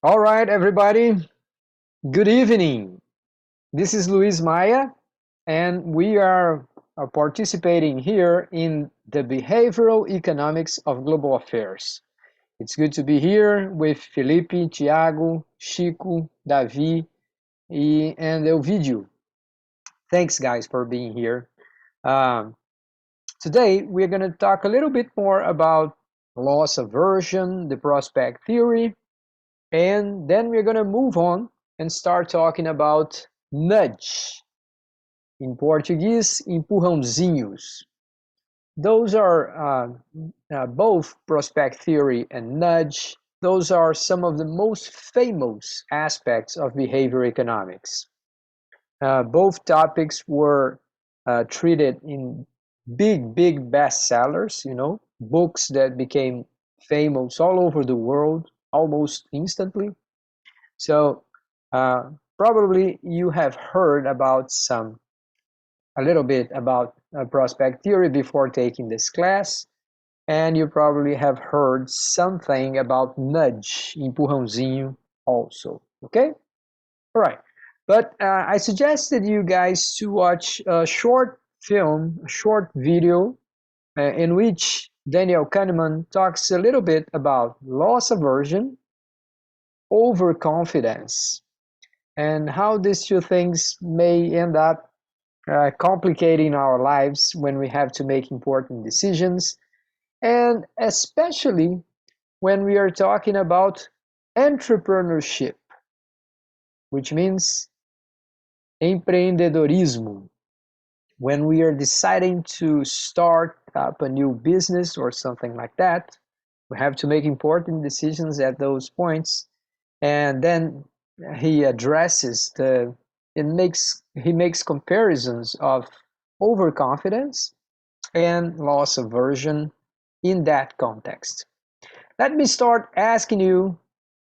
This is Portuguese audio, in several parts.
All right, everybody. Good evening. This is Luis Maya, and we are participating here in the behavioral economics of global affairs. It's good to be here with Felipe, Tiago, Chico, Davi, and Elvidio. Thanks, guys, for being here. Um, Today, we're going to talk a little bit more about loss aversion, the prospect theory, and then we're going to move on and start talking about nudge. In Portuguese, empurrãozinhos. Those are both prospect theory and nudge. Those are some of the most famous aspects of behavior economics. Both topics were treated in big bestsellers, books that became famous all over the world almost instantly. So probably you have heard about a little bit about prospect theory before taking this class, and you probably have heard something about nudge, empurrãozinho also. Okay? All right. But I suggested you guys to watch a short film, a short video, in which Daniel Kahneman talks a little bit about loss aversion, overconfidence, and how these two things may end up complicating our lives when we have to make important decisions, and especially when we are talking about entrepreneurship, which means empreendedorismo. When we are deciding to start up a new business or something like that, we have to make important decisions at those points. And then he addresses he makes comparisons of overconfidence and loss aversion in that context. Let me start asking you,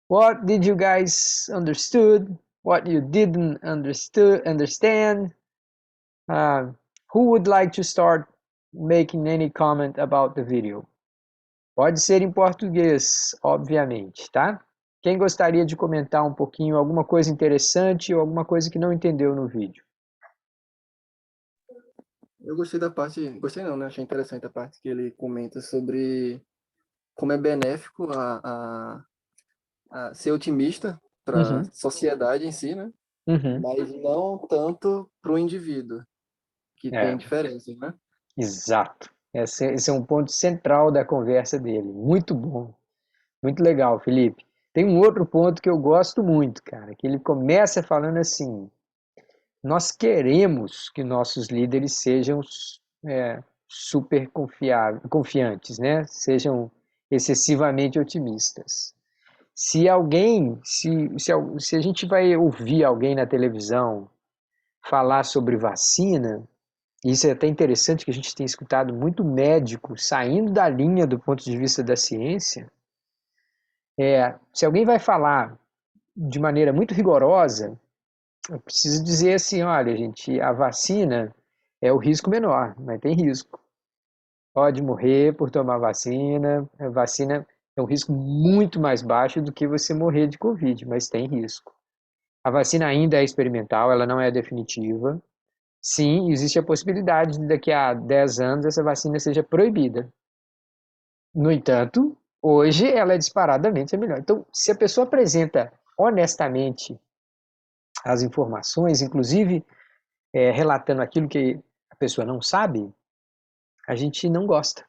what did you guys understood? What you didn't understand? Uh, who would like to start making any comment about the video? Pode ser em português, obviamente, tá? Quem gostaria de comentar um pouquinho, alguma coisa interessante ou alguma coisa que não entendeu no vídeo? Eu gostei da parte, gostei não, né? Achei interessante a parte que ele comenta sobre como é benéfico a ser otimista para a Uhum, sociedade em si, né? uhum. Mas não tanto para o indivíduo, que tem É, diferenças, né? exato. Esse é um ponto central da conversa dele. Muito bom, muito legal, Felipe. Tem um outro ponto que eu gosto muito, cara, que ele começa falando assim: nós queremos que nossos líderes sejam super confiantes, né? Sejam excessivamente otimistas. Se a gente vai ouvir alguém na televisão falar sobre vacina, isso é até interessante que a gente tem escutado muito médico saindo da linha do ponto de vista da ciência. Se alguém vai falar de maneira muito rigorosa, eu preciso dizer assim, olha, gente, a vacina é o risco menor, mas tem risco. Pode morrer por tomar vacina. A vacina é um risco muito mais baixo do que você morrer de Covid, mas tem risco. A vacina ainda é experimental, ela não é definitiva. Sim, existe a possibilidade de daqui a 10 anos essa vacina seja proibida. No entanto, hoje ela é disparadamente a melhor. Então, se a pessoa apresenta honestamente as informações, inclusive relatando aquilo que a pessoa não sabe, a gente não gosta.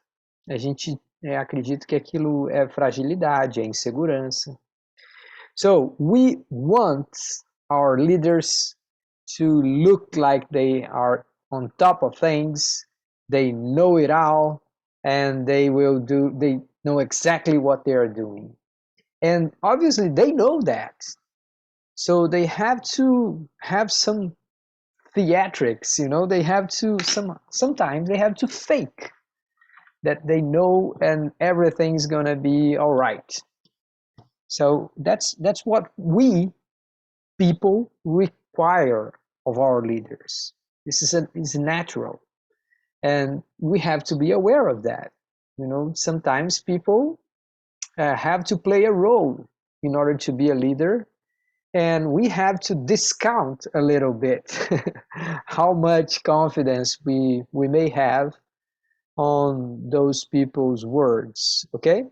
A gente acredita que aquilo é fragilidade, é insegurança. So we want our leaders to look like they are on top of things, they know it all, and they know exactly what they are doing. And obviously they know that. So they have to have some theatrics, they have to sometimes they have to fake that they know and everything's gonna be all right. So that's what we people require of our leaders. Is natural, and we have to be aware of that. Sometimes people have to play a role. in order to be a leader, and we have to discount a little bit how much confidence we may have on those people's words. Okay,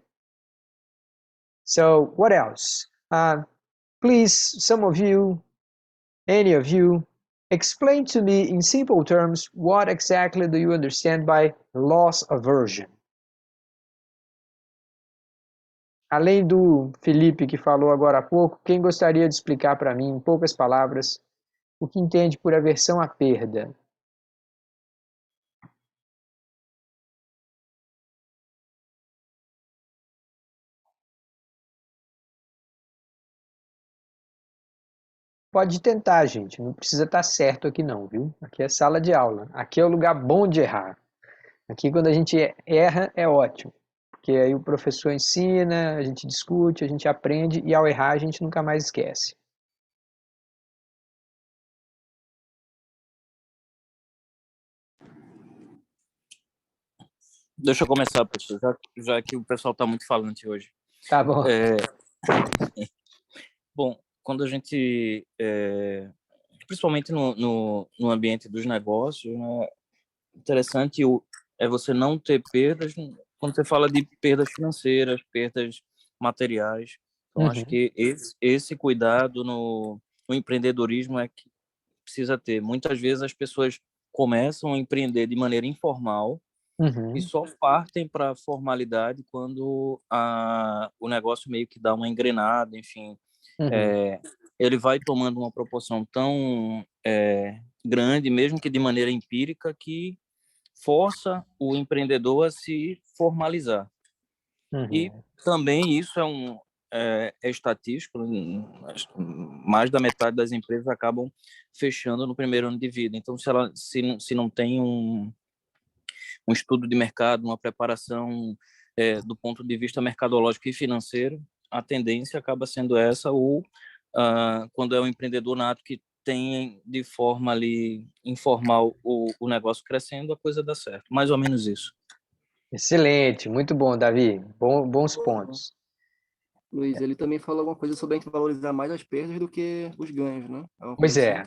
so what else? Please, some of you, any of you, explain to me in simple terms what exactly do you understand by loss aversion. Além do Felipe que falou agora há pouco, quem gostaria de explicar para mim, em poucas palavras, o que entende por aversão à perda? Pode tentar, gente. Não precisa estar certo aqui não, viu? Aqui é sala de aula. Aqui é o lugar bom de errar. Aqui quando a gente erra é ótimo. Porque aí o professor ensina, a gente discute, a gente aprende e ao errar a gente nunca mais esquece. Deixa eu começar, professor, já que o pessoal está muito falante hoje. Tá bom. Bom, quando a gente, principalmente no ambiente dos negócios, né, interessante é você não ter perdas quando você fala de perdas financeiras, perdas materiais. Então, acho que esse cuidado no empreendedorismo é que precisa ter. Muitas vezes as pessoas começam a empreender de maneira informal, e só partem para a formalidade quando o negócio meio que dá uma engrenada, enfim. Ele vai tomando uma proporção tão grande, mesmo que de maneira empírica, que força o empreendedor a se formalizar. E também isso é estatístico, mais da metade das empresas acabam fechando no primeiro ano de vida. Então, se não tem um estudo de mercado, uma preparação do ponto de vista mercadológico e financeiro, a tendência acaba sendo essa, ou quando é um empreendedor nato que tem de forma ali informal o negócio crescendo, a coisa dá certo. Mais ou menos isso. Excelente, muito bom, Davi. Bons pontos. Luiz, ele também falou alguma coisa sobre a gente valorizar mais as perdas do que os ganhos, né? Pois é.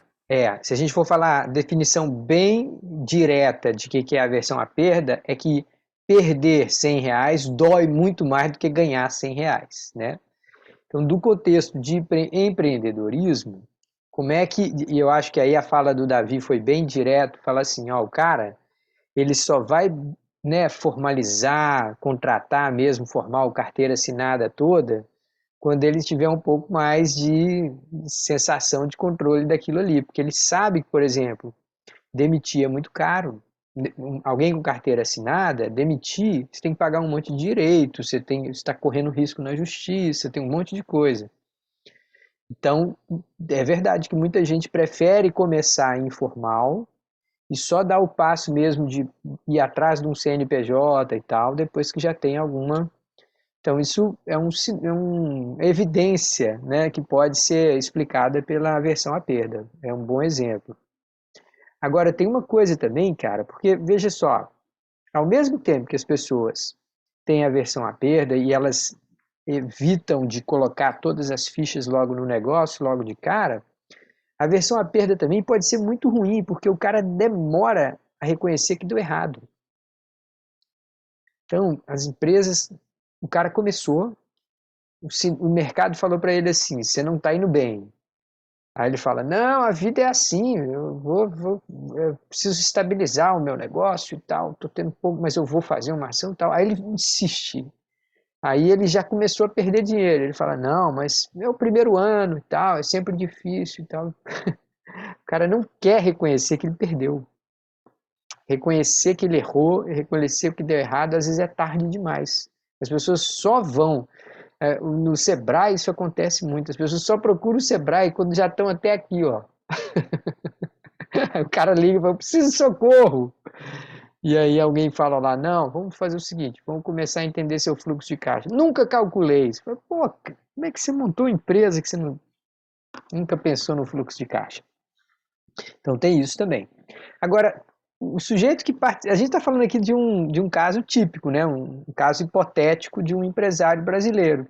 Se a gente for falar definição bem direta de que é aversão à perda, é que perder R$ 100 dói muito mais do que ganhar R$ 100, né? Então, do contexto de empreendedorismo, como é que, e eu acho que aí a fala do Davi foi bem direto, fala assim, ó, o cara, ele só vai, né, formalizar, contratar mesmo, formar a carteira assinada toda, quando ele tiver um pouco mais de sensação de controle daquilo ali, porque ele sabe que, por exemplo, demitir é muito caro. Alguém com carteira assinada, demitir, você tem que pagar um monte de direito, você está correndo risco na justiça, tem um monte de coisa. Então, é verdade que muita gente prefere começar informal e só dar o passo mesmo de ir atrás de um CNPJ e tal, depois que já tem alguma. Então, isso é uma evidência, né, que pode ser explicada pela aversão à perda. É um bom exemplo. Agora, tem uma coisa também, cara, porque veja só, ao mesmo tempo que as pessoas têm aversão à perda e elas evitam de colocar todas as fichas logo no negócio, logo de cara, a aversão à perda também pode ser muito ruim, porque o cara demora a reconhecer que deu errado. Então, as empresas, o cara começou, o mercado falou para ele assim: você não está indo bem. Aí ele fala: não, a vida é assim, eu preciso estabilizar o meu negócio e tal, estou tendo pouco, mas eu vou fazer uma ação e tal. Aí ele insiste. Aí ele já começou a perder dinheiro. Ele fala: não, mas é o primeiro ano e tal, é sempre difícil e tal. O cara não quer reconhecer que ele perdeu. Reconhecer que ele errou, reconhecer que deu errado, às vezes é tarde demais. As pessoas só vão. No Sebrae isso acontece muito. As pessoas só procuram o Sebrae quando já estão até aqui, ó. O cara liga e fala: preciso de socorro. E aí alguém fala lá: não, vamos fazer o seguinte, vamos começar a entender seu fluxo de caixa. Nunca calculei isso. Pô, como é que você montou empresa que você nunca pensou no fluxo de caixa? Então tem isso também. Agora, o sujeito que a gente está falando aqui de um caso típico, né? Um caso hipotético de um empresário brasileiro.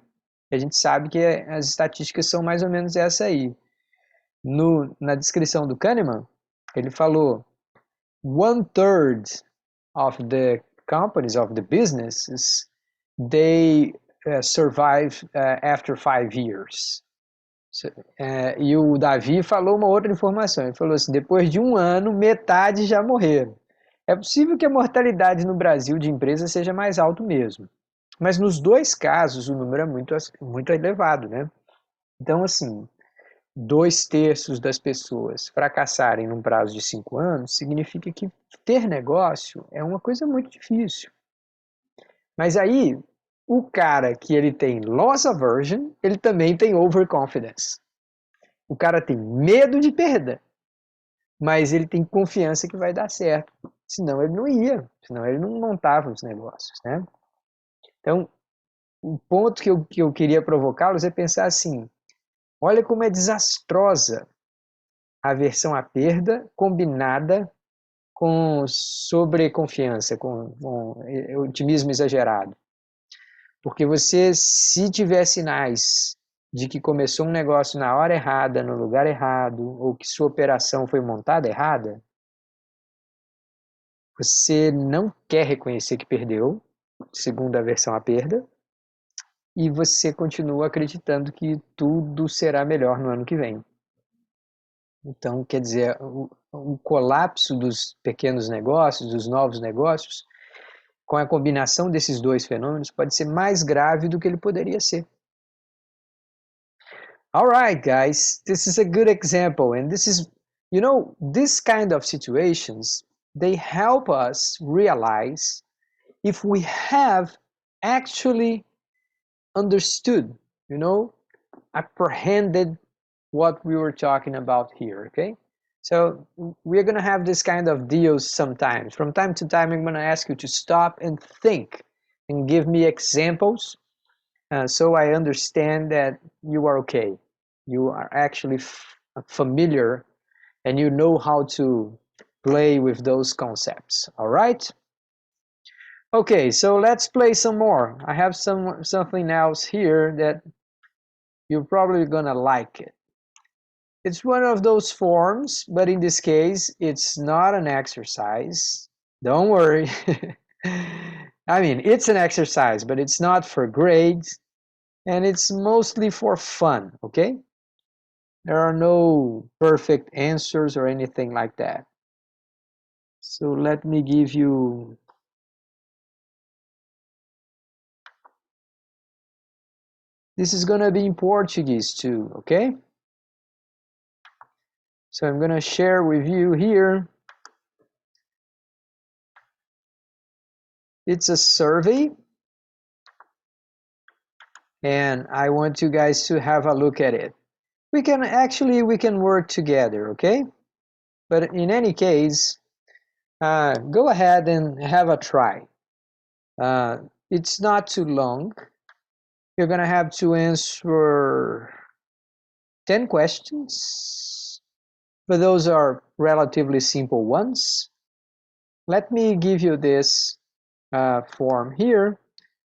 A gente sabe que as estatísticas são mais ou menos essa aí. Na descrição do Kahneman, ele falou 1/3 of the companies, of the businesses, they survive after 5 years. E o Davi falou uma outra informação. Ele falou assim: depois de 1 ano, metade já morreram. É possível que a mortalidade no Brasil de empresas seja mais alto mesmo. Mas nos dois casos o número é muito elevado, né? Então, assim, 2/3 das pessoas fracassarem num prazo de 5 anos significa que ter negócio é uma coisa muito difícil. Mas aí, o cara que ele tem loss aversion, ele também tem overconfidence. O cara tem medo de perda, mas ele tem confiança que vai dar certo. Senão ele não ia, senão ele não montava os negócios, né? Então, o ponto que eu queria provocá-los é pensar assim: olha como é desastrosa a aversão à perda combinada com sobreconfiança, com otimismo exagerado. Porque você, se tiver sinais de que começou um negócio na hora errada, no lugar errado, ou que sua operação foi montada errada, você não quer reconhecer que perdeu, segundo a versão à perda, e você continua acreditando que tudo será melhor no ano que vem. Então, quer dizer, o colapso dos pequenos negócios, dos novos negócios, com a combinação desses dois fenômenos, pode ser mais grave do que ele poderia ser. All right, guys, this is a good example, and this is, this kind of situations, they help us realize if we have actually understood, apprehended what we were talking about here, okay? So we're going to have this kind of deals sometimes. From time to time, I'm going to ask you to stop and think and give me examples so I understand that you are okay. You are actually familiar and you know how to play with those concepts, all right? Okay, so let's play some more. I have something else here that you're probably gonna like it. It's one of those forms, but in this case, it's not an exercise. Don't worry. I mean, it's an exercise, but it's not for grades, and it's mostly for fun, okay? There are no perfect answers or anything like that. So let me give you this is gonna be in Portuguese too, okay? So I'm gonna share with you here. It's a survey, and I want you guys to have a look at it. We can work together, okay? But in any case, go ahead and have a try. It's not too long. You're gonna have to answer 10 questions, but those are relatively simple ones. Let me give you this form here.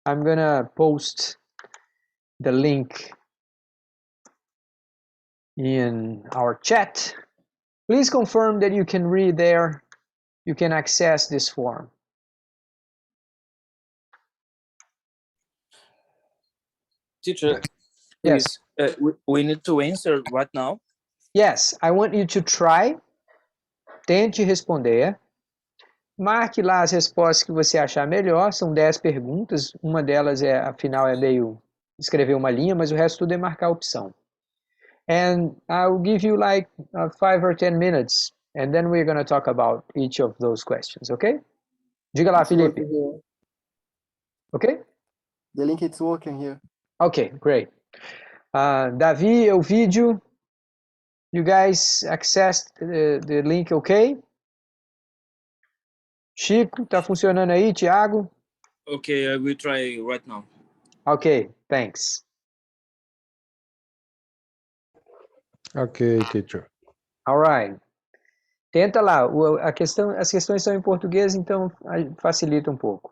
I'm gonna post the link in our chat. Please confirm that you can read there. You can access this form. Teacher, Yes. please, we need to answer right now. Yes, I want you to try. Tente responder. Marque lá as respostas que você achar melhor. São 10 perguntas. Uma delas afinal, é meio escrever uma linha, mas o resto tudo é marcar a opção. And I'll give you like 5 or 10 minutes, and then we're going to talk about each of those questions, okay? Diga lá, Felipe. Okay? The link is working here. Okay, great. Davi, o vídeo. You guys accessed the link, okay? Chico, tá funcionando aí? Thiago? Okay, I will try right now. Okay, thanks. Ok, teacher. All right. Tenta lá. As questões são em português, então facilita um pouco.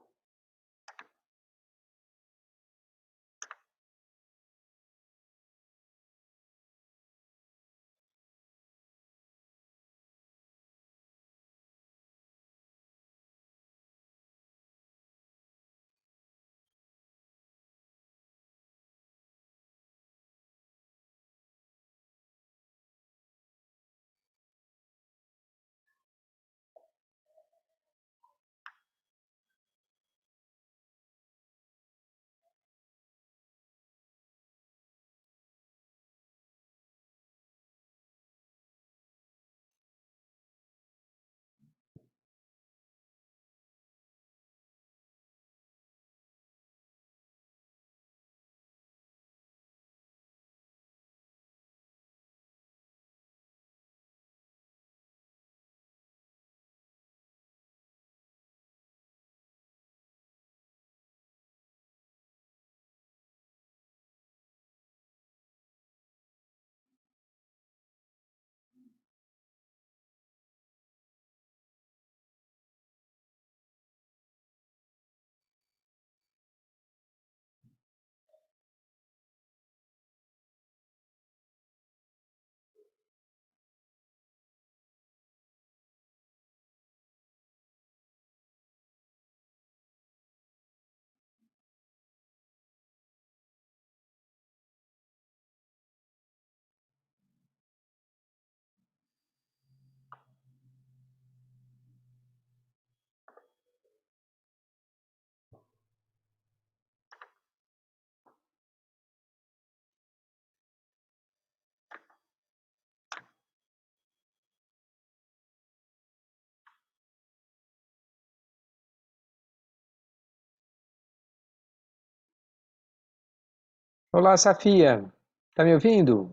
Olá, Safia. Tá me ouvindo?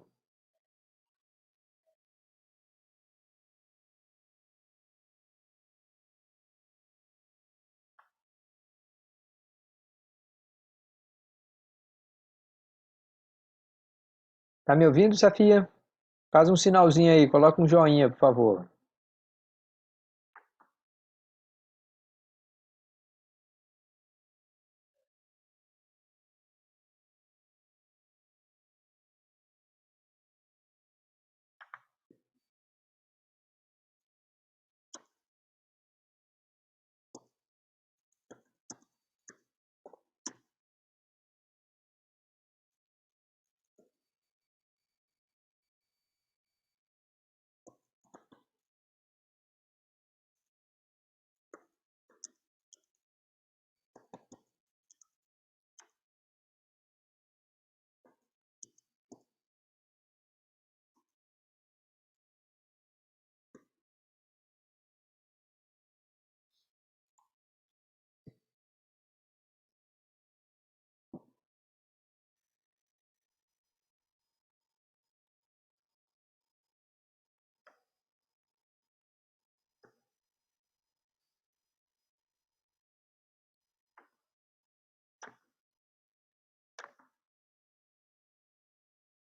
Tá me ouvindo, Safia? Faz um sinalzinho aí, coloca um joinha, por favor.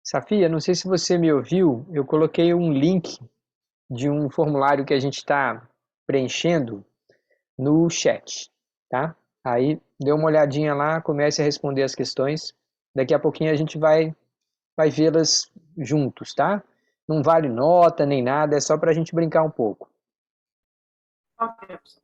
Safia, não sei se você me ouviu, eu coloquei um link de um formulário que a gente está preenchendo no chat, tá? Aí dê uma olhadinha lá, comece a responder as questões. Daqui a pouquinho a gente vai vê-las juntos, tá? Não vale nota nem nada, é só para a gente brincar um pouco. Ok, professor.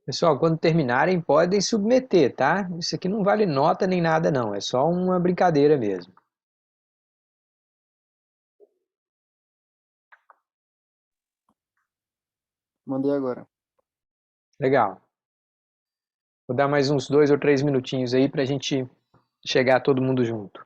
Pessoal, quando terminarem, podem submeter, tá? Isso aqui não vale nota nem nada, não. É só uma brincadeira mesmo. Mandei agora. Legal. Vou dar mais uns 2 ou 3 minutinhos aí para a gente chegar todo mundo junto.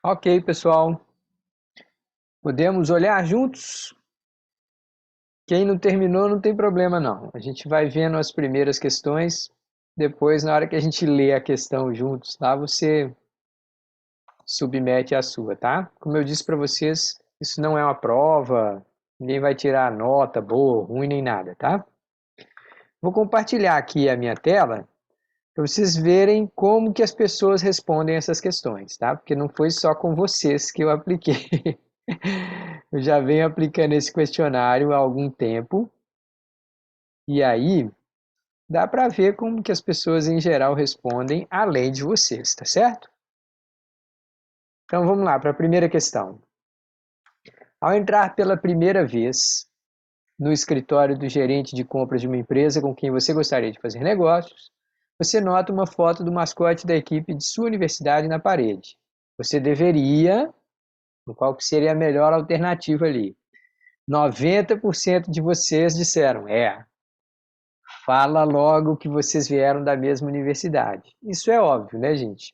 Ok, pessoal. Podemos olhar juntos? Quem não terminou não tem problema não. A gente vai vendo as primeiras questões, depois na hora que a gente lê a questão juntos, tá? Você submete a sua, tá? Como eu disse para vocês, isso não é uma prova, ninguém vai tirar nota boa, ruim nem nada, tá? Vou compartilhar aqui a minha tela para vocês verem como que as pessoas respondem essas questões, tá? Porque não foi só com vocês que eu apliquei. Eu já venho aplicando esse questionário há algum tempo. E aí, dá para ver como que as pessoas em geral respondem além de vocês, tá certo? Então vamos lá para a primeira questão. Ao entrar pela primeira vez no escritório do gerente de compras de uma empresa com quem você gostaria de fazer negócios, você nota uma foto do mascote da equipe de sua universidade na parede. Você deveria, qual que seria a melhor alternativa ali? 90% de vocês disseram, fala logo que vocês vieram da mesma universidade. Isso é óbvio, né, gente?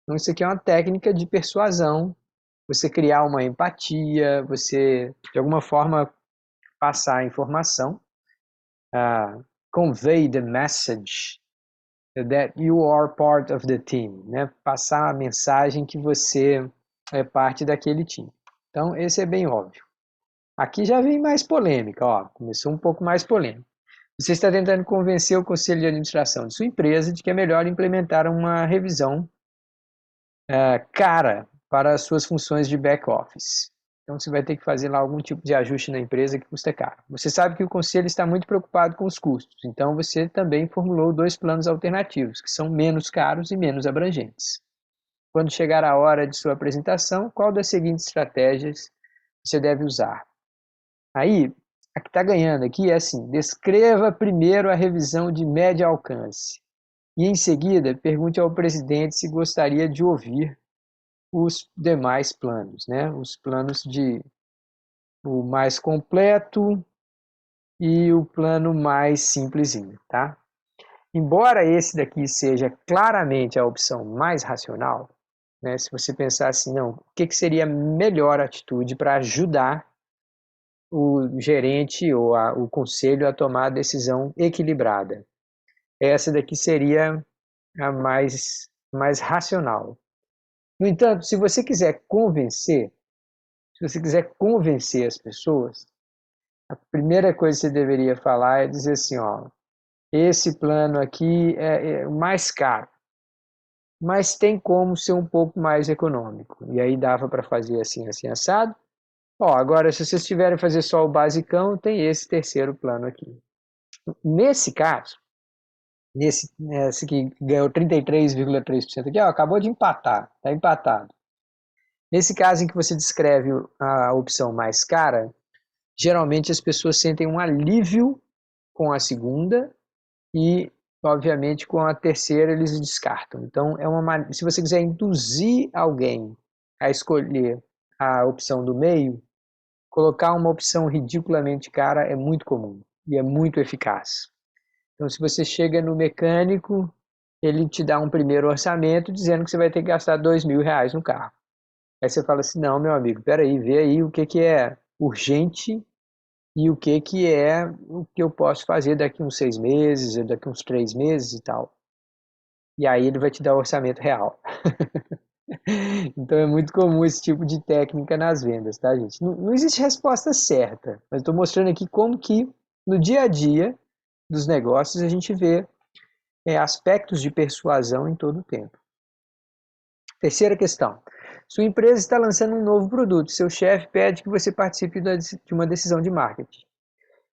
Então, isso aqui é uma técnica de persuasão, você criar uma empatia, você, de alguma forma, passar a informação, convey the message that you are part of the team, né? Passar a mensagem que você é parte daquele time. Então, esse é bem óbvio. Aqui já vem mais polêmica, ó, começou um pouco mais polêmico. Você está tentando convencer o conselho de administração de sua empresa de que é melhor implementar uma revisão cara para as suas funções de back-office. Então você vai ter que fazer lá algum tipo de ajuste na empresa que custa caro. Você sabe que o conselho está muito preocupado com os custos, então você também formulou 2 planos alternativos, que são menos caros e menos abrangentes. Quando chegar a hora de sua apresentação, qual das seguintes estratégias você deve usar? Aí, a que está ganhando aqui é assim: descreva primeiro a revisão de médio alcance e, em seguida, pergunte ao presidente se gostaria de ouvir os demais planos, né? Os planos de o mais completo e o plano mais simplesinho, tá? Embora esse daqui seja claramente a opção mais racional, né? Se você pensar assim, não, o que seria a melhor atitude para ajudar o gerente ou o conselho a tomar a decisão equilibrada? Essa daqui seria a mais racional. No entanto, se você quiser convencer as pessoas, a primeira coisa que você deveria falar é dizer assim, ó, esse plano aqui é o mais caro, mas tem como ser um pouco mais econômico. E aí dava para fazer assim, assim, assado. Ó, agora, se vocês tiverem que fazer só o basicão, tem esse terceiro plano aqui. Nesse caso, esse que ganhou 33,3% aqui, ó, acabou de empatar, está empatado. Nesse caso em que você descreve a opção mais cara, geralmente as pessoas sentem um alívio com a segunda e, obviamente, com a terceira eles descartam. Então, se você quiser induzir alguém a escolher a opção do meio, colocar uma opção ridiculamente cara é muito comum e é muito eficaz. Então, se você chega no mecânico, ele te dá um primeiro orçamento dizendo que você vai ter que gastar R$ 2.000 no carro. Aí você fala assim, não, meu amigo, peraí, vê aí o que é urgente e o que é o que eu posso fazer daqui uns 6 meses, ou daqui uns 3 meses e tal. E aí ele vai te dar o orçamento real. Então é muito comum esse tipo de técnica nas vendas, tá, gente? Não existe resposta certa, mas estou mostrando aqui como que no dia a dia dos negócios a gente vê aspectos de persuasão em todo o tempo. Terceira questão. Sua empresa está lançando um novo produto. Seu chefe pede que você participe de uma decisão de marketing.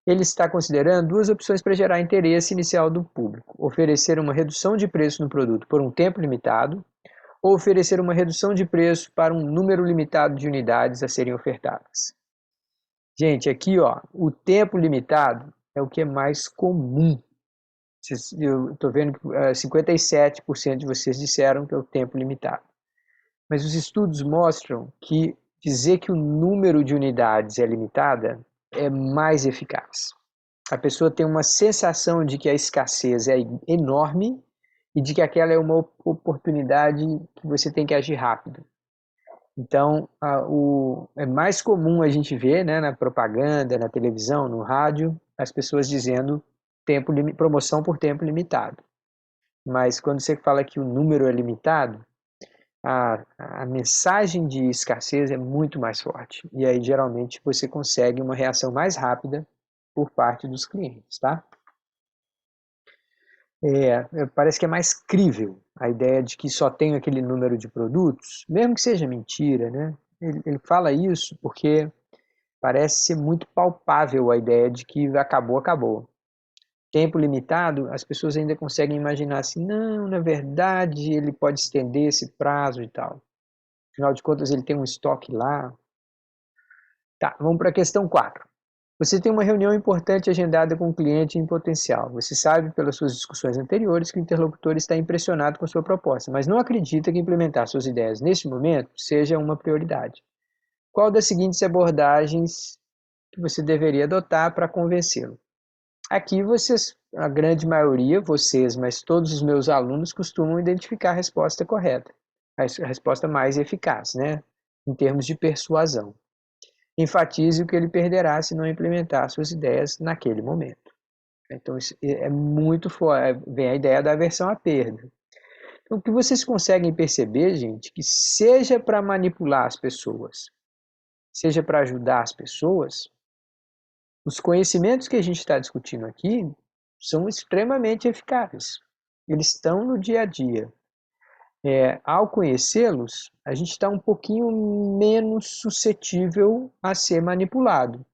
Ele está considerando duas opções para gerar interesse inicial do público: oferecer uma redução de preço no produto por um tempo limitado ou oferecer uma redução de preço para um número limitado de unidades a serem ofertadas. Gente, aqui ó, o tempo limitado é o que é mais comum. Eu estou vendo que 57% de vocês disseram que é o tempo limitado. Mas os estudos mostram que dizer que o número de unidades é limitada é mais eficaz. A pessoa tem uma sensação de que a escassez é enorme e de que aquela é uma oportunidade que você tem que agir rápido. Então, é mais comum a gente ver, né, na propaganda, na televisão, no rádio, as pessoas dizendo promoção por tempo limitado. Mas quando você fala que o número é limitado, a mensagem de escassez é muito mais forte. E aí, geralmente, você consegue uma reação mais rápida por parte dos clientes, tá? Parece que é mais crível a ideia de que só tem aquele número de produtos, mesmo que seja mentira, né? Ele fala isso porque parece ser muito palpável a ideia de que acabou, acabou. Tempo limitado, as pessoas ainda conseguem imaginar assim, não, na verdade ele pode estender esse prazo e tal. Afinal de contas, ele tem um estoque lá. Tá, vamos para a questão 4. Você tem uma reunião importante agendada com um cliente em potencial. Você sabe, pelas suas discussões anteriores, que o interlocutor está impressionado com sua proposta, mas não acredita que implementar suas ideias neste momento seja uma prioridade. Qual das seguintes abordagens que você deveria adotar para convencê-lo? Aqui vocês, a grande maioria, vocês, mas todos os meus alunos costumam identificar a resposta correta, a resposta mais eficaz, né? Em termos de persuasão. Enfatize o que ele perderá se não implementar suas ideias naquele momento. Então, isso é muito forte. Vem a ideia da aversão à perda. Então, o que vocês conseguem perceber, gente, que seja para manipular as pessoas, seja para ajudar as pessoas, os conhecimentos que a gente está discutindo aqui são extremamente eficazes. Eles estão no dia a dia. Ao conhecê-los, a gente está um pouquinho menos suscetível a ser manipulado.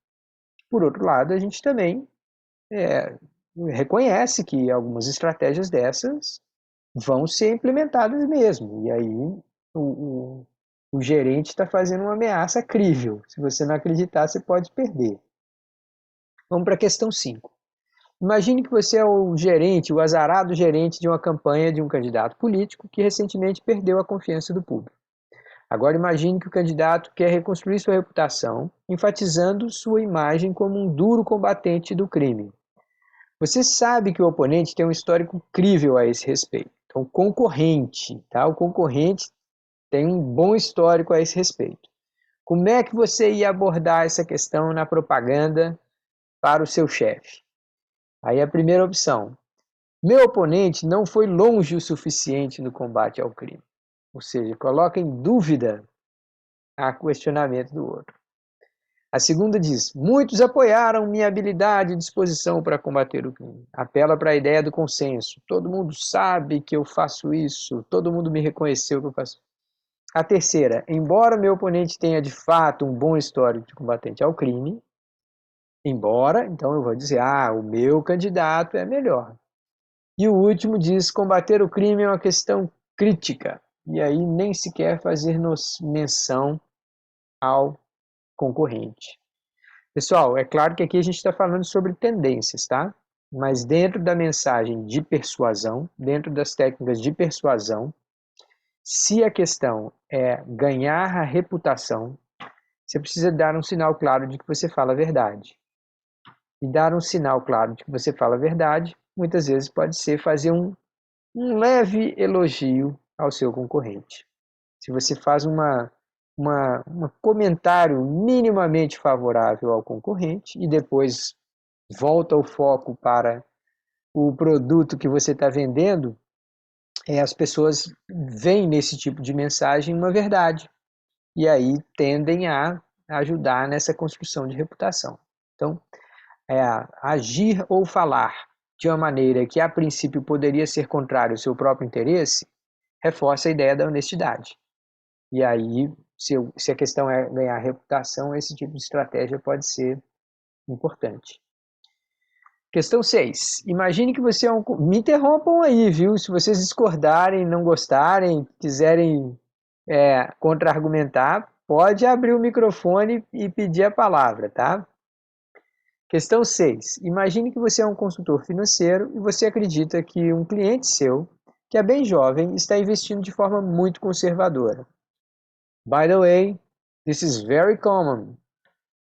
Por outro lado, a gente também reconhece que algumas estratégias dessas vão ser implementadas mesmo. E aí o gerente está fazendo uma ameaça crível. Se você não acreditar, você pode perder. Vamos para a questão 5. Imagine que você é o gerente, o azarado gerente de uma campanha de um candidato político que recentemente perdeu a confiança do público. Agora imagine que o candidato quer reconstruir sua reputação, enfatizando sua imagem como um duro combatente do crime. Você sabe que o oponente tem um histórico incrível a esse respeito. Então, concorrente, tá? O concorrente tem um bom histórico a esse respeito. Como é que você ia abordar essa questão na propaganda para o seu chefe? Aí a primeira opção. Meu oponente não foi longe o suficiente no combate ao crime. Ou seja, coloca em dúvida a questionamento do outro. A segunda diz, muitos apoiaram minha habilidade e disposição para combater o crime. Apela para a ideia do consenso. Todo mundo sabe que eu faço isso, todo mundo me reconheceu que eu faço. A terceira, embora meu oponente tenha de fato um bom histórico de combatente ao crime, então eu vou dizer, o meu candidato é melhor. E o último diz, combater o crime é uma questão crítica. E aí nem sequer fazer menção ao concorrente. Pessoal, é claro que aqui a gente está falando sobre tendências, tá? Mas dentro da mensagem de persuasão, dentro das técnicas de persuasão, se a questão é ganhar a reputação, você precisa dar um sinal claro de que você fala a verdade. E dar um sinal claro de que você fala a verdade, muitas vezes pode ser fazer um leve elogio ao seu concorrente. Se você faz um comentário minimamente favorável ao concorrente e depois volta o foco para o produto que você está vendendo, as pessoas veem nesse tipo de mensagem uma verdade e aí tendem a ajudar nessa construção de reputação. Então, agir ou falar de uma maneira que a princípio poderia ser contrária ao seu próprio interesse, reforça a ideia da honestidade. E aí, se a questão é ganhar reputação, esse tipo de estratégia pode ser importante. Questão 6. Imagine que você é um... Me interrompam aí, viu? Se vocês discordarem, não gostarem, quiserem contra-argumentar, pode abrir o microfone e pedir a palavra, tá? Questão 6. Imagine que você é um consultor financeiro e você acredita que um cliente seu, que é bem jovem, está investindo de forma muito conservadora. By the way, this is very common.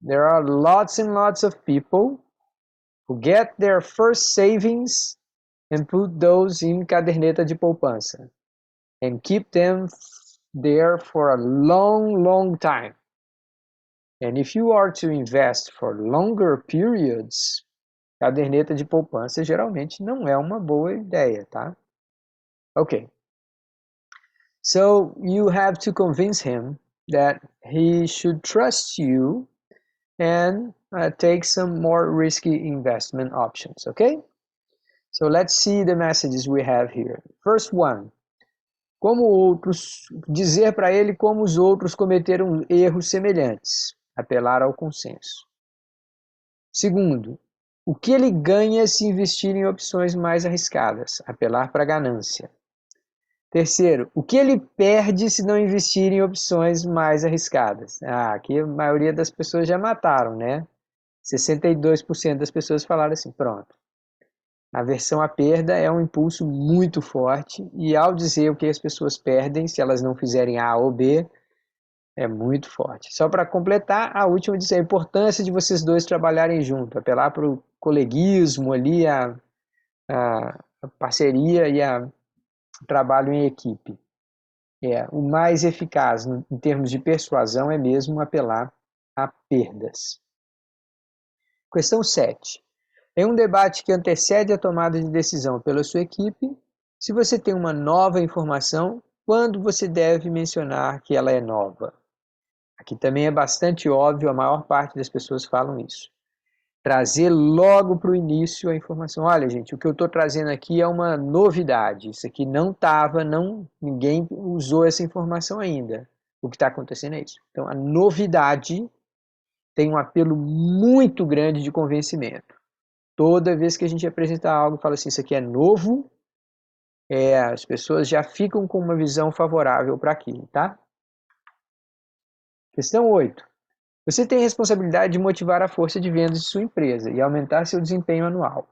There are lots and lots of people who get their first savings and put those in caderneta de poupança and keep them there for a long, long time. And if you are to invest for longer periods, caderneta de poupança geralmente não é uma boa ideia, tá? Okay. So you have to convince him that he should trust you and take some more risky investment options, okay? So let's see the messages we have here. First one, dizer para ele como os outros cometeram erros semelhantes, apelar ao consenso. Segundo, o que ele ganha se investir em opções mais arriscadas, apelar para a ganância. Terceiro, o que ele perde se não investir em opções mais arriscadas? Aqui a maioria das pessoas já mataram, né? 62% das pessoas falaram assim, pronto. A aversão à perda é um impulso muito forte e ao dizer o que as pessoas perdem se elas não fizerem A ou B, é muito forte. Só para completar, a última diz a importância de vocês dois trabalharem junto, apelar para o coleguismo ali, a parceria e o trabalho em equipe. O mais eficaz em termos de persuasão é mesmo apelar a perdas. Questão 7. Em um debate que antecede a tomada de decisão pela sua equipe, se você tem uma nova informação, quando você deve mencionar que ela é nova? Aqui também é bastante óbvio, a maior parte das pessoas falam isso. Trazer logo para o início a informação. Olha, gente, o que eu estou trazendo aqui é uma novidade. Isso aqui não estava, ninguém usou essa informação ainda. O que está acontecendo é isso. Então, a novidade tem um apelo muito grande de convencimento. Toda vez que a gente apresenta algo e fala assim, isso aqui é novo, As pessoas já ficam com uma visão favorável para aquilo, tá? Questão 8. Você tem a responsabilidade de motivar a força de vendas de sua empresa e aumentar seu desempenho anual.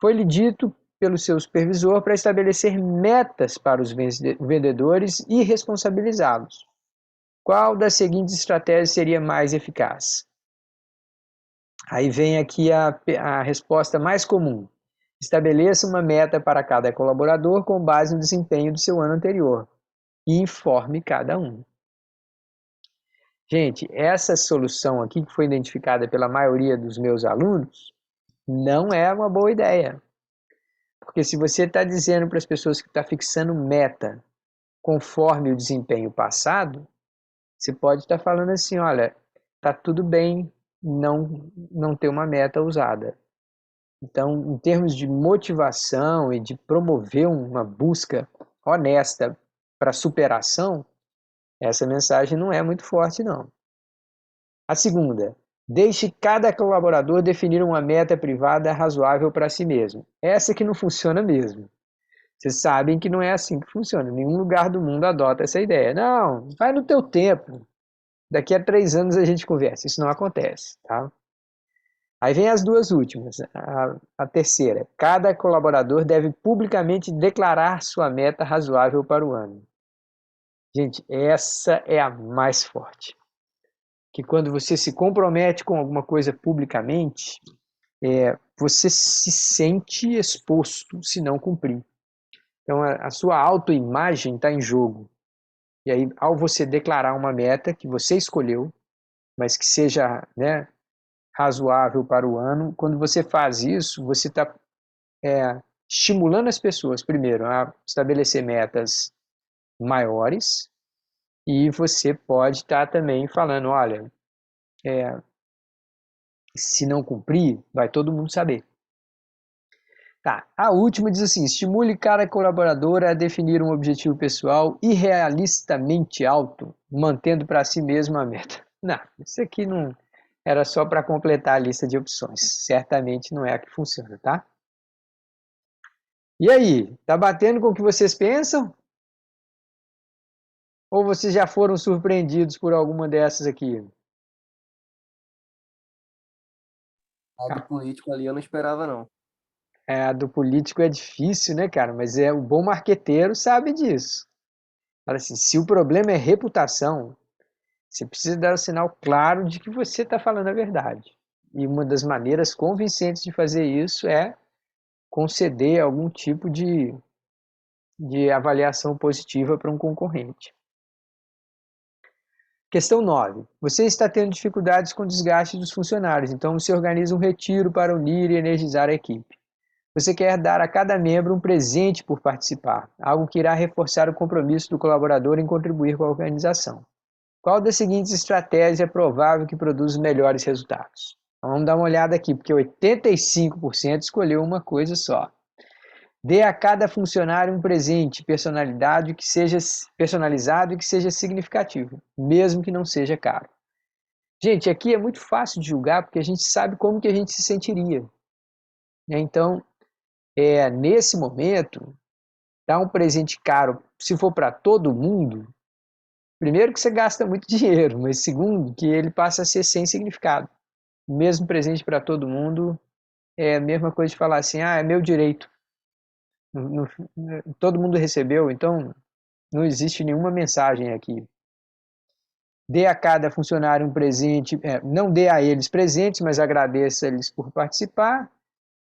Foi-lhe dito pelo seu supervisor para estabelecer metas para os vendedores e responsabilizá-los. Qual das seguintes estratégias seria mais eficaz? Aí vem aqui a resposta mais comum. Estabeleça uma meta para cada colaborador com base no desempenho do seu ano anterior e informe cada um. Gente, essa solução aqui que foi identificada pela maioria dos meus alunos não é uma boa ideia. Porque se você está dizendo para as pessoas que está fixando meta conforme o desempenho passado, você pode estar falando assim, olha, está tudo bem não ter uma meta usada. Então, em termos de motivação e de promover uma busca honesta para superação, essa mensagem não é muito forte, não. A segunda, deixe cada colaborador definir uma meta privada razoável para si mesmo. Essa que não funciona mesmo. Vocês sabem que não é assim que funciona. Nenhum lugar do mundo adota essa ideia. Não, vai no teu tempo. Daqui a 3 anos a gente conversa. Isso não acontece, tá? Aí vem as duas últimas. A terceira, cada colaborador deve publicamente declarar sua meta razoável para o ano. Gente, essa é a mais forte. Que quando você se compromete com alguma coisa publicamente, você se sente exposto se não cumprir. Então, a sua autoimagem está em jogo. E aí, ao você declarar uma meta que você escolheu, mas que seja, né, razoável para o ano, quando você faz isso, você está estimulando as pessoas, primeiro, a estabelecer metas maiores, e você pode estar também falando, olha, se não cumprir, vai todo mundo saber. Tá, a última diz assim, estimule cada colaborador a definir um objetivo pessoal irrealistamente alto, mantendo para si mesmo a meta. Não, isso aqui não era só para completar a lista de opções. Certamente não é a que funciona, tá? E aí, tá batendo com o que vocês pensam? Ou vocês já foram surpreendidos por alguma dessas aqui? A do político ali eu não esperava, não. A do político é difícil, né, cara? Mas o bom marqueteiro sabe disso. Fala assim, se o problema é reputação, você precisa dar um sinal claro de que você está falando a verdade. E uma das maneiras convincentes de fazer isso é conceder algum tipo de avaliação positiva para um concorrente. Questão 9. Você está tendo dificuldades com o desgaste dos funcionários, então você organiza um retiro para unir e energizar a equipe. Você quer dar a cada membro um presente por participar, algo que irá reforçar o compromisso do colaborador em contribuir com a organização. Qual das seguintes estratégias é provável que produza melhores resultados? Então, vamos dar uma olhada aqui, porque 85% escolheu uma coisa só. Dê a cada funcionário um presente personalizado e que seja significativo, mesmo que não seja caro. Gente, aqui é muito fácil de julgar porque a gente sabe como que a gente se sentiria. Então, nesse momento, dar um presente caro, se for para todo mundo, primeiro que você gasta muito dinheiro, mas segundo que ele passa a ser sem significado. O mesmo presente para todo mundo é a mesma coisa de falar assim, é meu direito. Todo mundo recebeu, então não existe nenhuma mensagem aqui. Dê a cada funcionário um presente, não dê a eles presentes, mas agradeça-lhes por participar.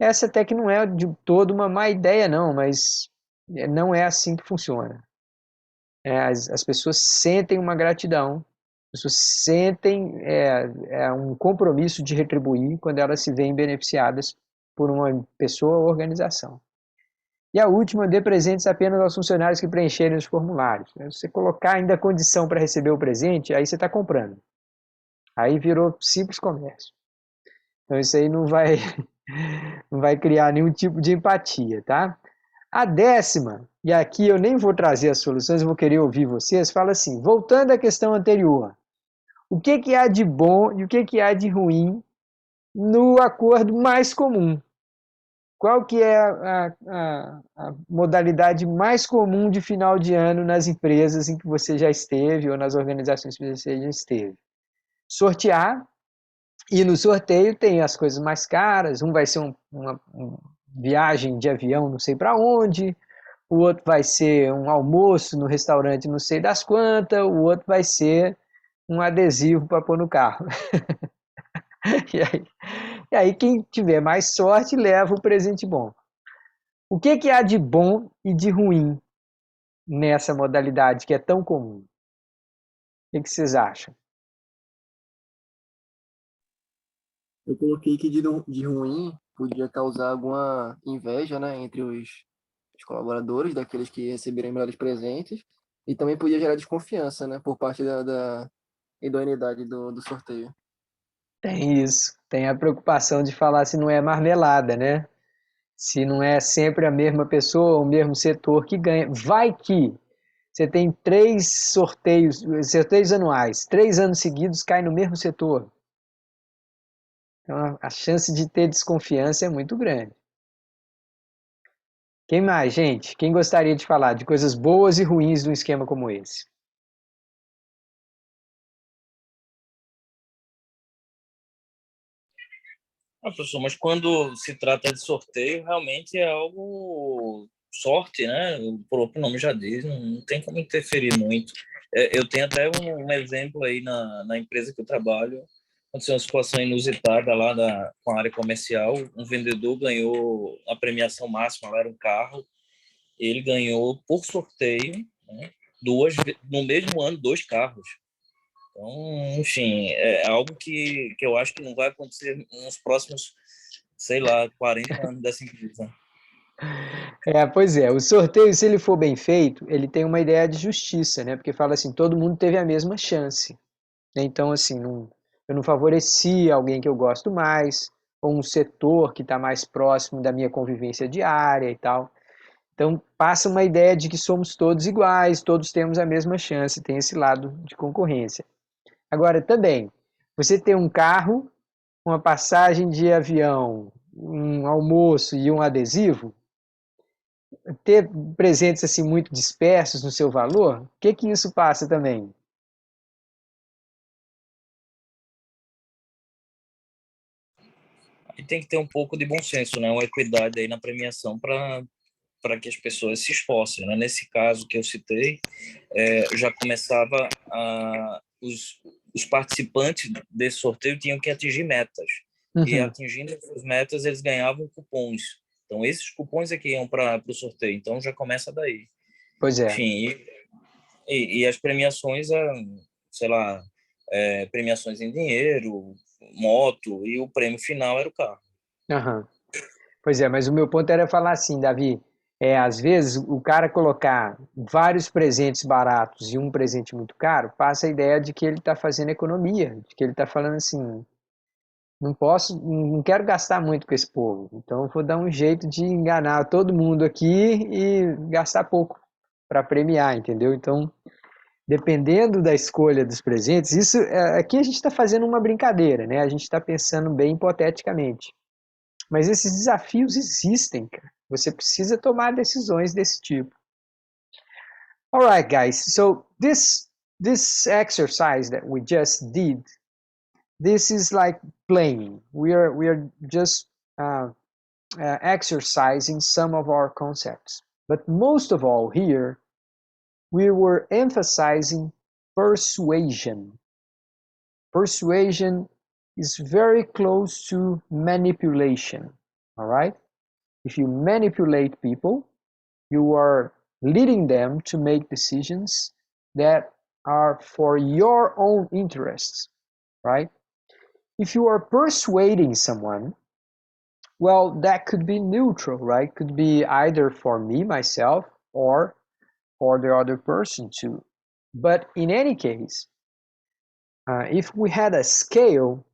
Essa até que não é de todo uma má ideia, não, mas não é assim que funciona. As pessoas sentem uma gratidão, as pessoas sentem um compromisso de retribuir quando elas se veem beneficiadas por uma pessoa ou organização. E a última, dê presentes apenas aos funcionários que preencherem os formulários. Se você colocar ainda a condição para receber o presente, aí você está comprando. Aí virou simples comércio. Então isso aí não vai criar nenhum tipo de empatia, tá? A 10ª, e aqui eu nem vou trazer as soluções, eu vou querer ouvir vocês, fala assim, voltando à questão anterior, o que há de bom e o que há de ruim no acordo mais comum? qual que é a modalidade mais comum de final de ano nas empresas em que você já esteve ou nas organizações que você já esteve? Sortear, e no sorteio tem as coisas mais caras, um vai ser uma viagem de avião não sei para onde, o outro vai ser um almoço no restaurante não sei das quantas, o outro vai ser um adesivo para pôr no carro. E aí quem tiver mais sorte leva o presente bom. O que há de bom e de ruim nessa modalidade que é tão comum? O que vocês acham? Eu coloquei que de ruim podia causar alguma inveja, né, entre os colaboradores, daqueles que receberem melhores presentes, e também podia gerar desconfiança, né, por parte da idoneidade do sorteio. Tem isso. Tem a preocupação de falar se não é marmelada, né? Se não é sempre a mesma pessoa, o mesmo setor que ganha. Vai que você tem 3 sorteios anuais, 3 anos seguidos cai no mesmo setor. Então a chance de ter desconfiança é muito grande. Quem mais, gente? Quem gostaria de falar de coisas boas e ruins de um esquema como esse? Professor, mas quando se trata de sorteio, realmente é algo sorte, né? O próprio nome já diz, não tem como interferir muito. Eu tenho até um exemplo aí na empresa que eu trabalho. Aconteceu uma situação inusitada lá com a área comercial. Um vendedor ganhou a premiação máxima, lá era um carro. Ele ganhou por sorteio, né, no mesmo ano, 2 carros. Então, enfim, é algo que eu acho que não vai acontecer nos próximos, sei lá, 40 anos dessa empresa. Pois é, o sorteio, se ele for bem feito, ele tem uma ideia de justiça, né? Porque fala assim, todo mundo teve a mesma chance. Então, assim, eu não favoreci alguém que eu gosto mais, ou um setor que está mais próximo da minha convivência diária e tal. Então, passa uma ideia de que somos todos iguais, todos temos a mesma chance, tem esse lado de concorrência. Agora, também, você ter um carro, uma passagem de avião, um almoço e um adesivo, ter presentes assim muito dispersos no seu valor, o que isso passa também? E tem que ter um pouco de bom senso, né? Uma equidade aí na premiação para que as pessoas se esforcem, né? Nesse caso que eu citei, já começava os participantes desse sorteio tinham que atingir metas. E Uhum. atingindo essas metas, eles ganhavam cupons. Então, esses cupons é que iam para o sorteio. Então, já começa daí. Pois é. Enfim, e as premiações, sei lá, premiações em dinheiro, moto, e o prêmio final era o carro. Uhum. Pois é, mas o meu ponto era falar assim, Davi, às vezes o cara colocar vários presentes baratos e um presente muito caro, passa a ideia de que ele está fazendo economia, de que ele está falando assim, não quero gastar muito com esse povo, então eu vou dar um jeito de enganar todo mundo aqui e gastar pouco para premiar, entendeu? Então, dependendo da escolha dos presentes, aqui a gente está fazendo uma brincadeira, né? A gente está pensando bem hipoteticamente. Mas esses desafios existem, cara. Você precisa tomar decisões desse tipo. All right, guys. So this exercise that we just did, this is like playing. We are just exercising some of our concepts. But most of all here, we were emphasizing persuasion. Persuasion is very close to manipulation. All right? If you manipulate people, you are leading them to make decisions that are for your own interests, right? If you are persuading someone, well, that could be neutral, right? Could be either for me, myself, or for the other person too. But in any case, if we had a scale,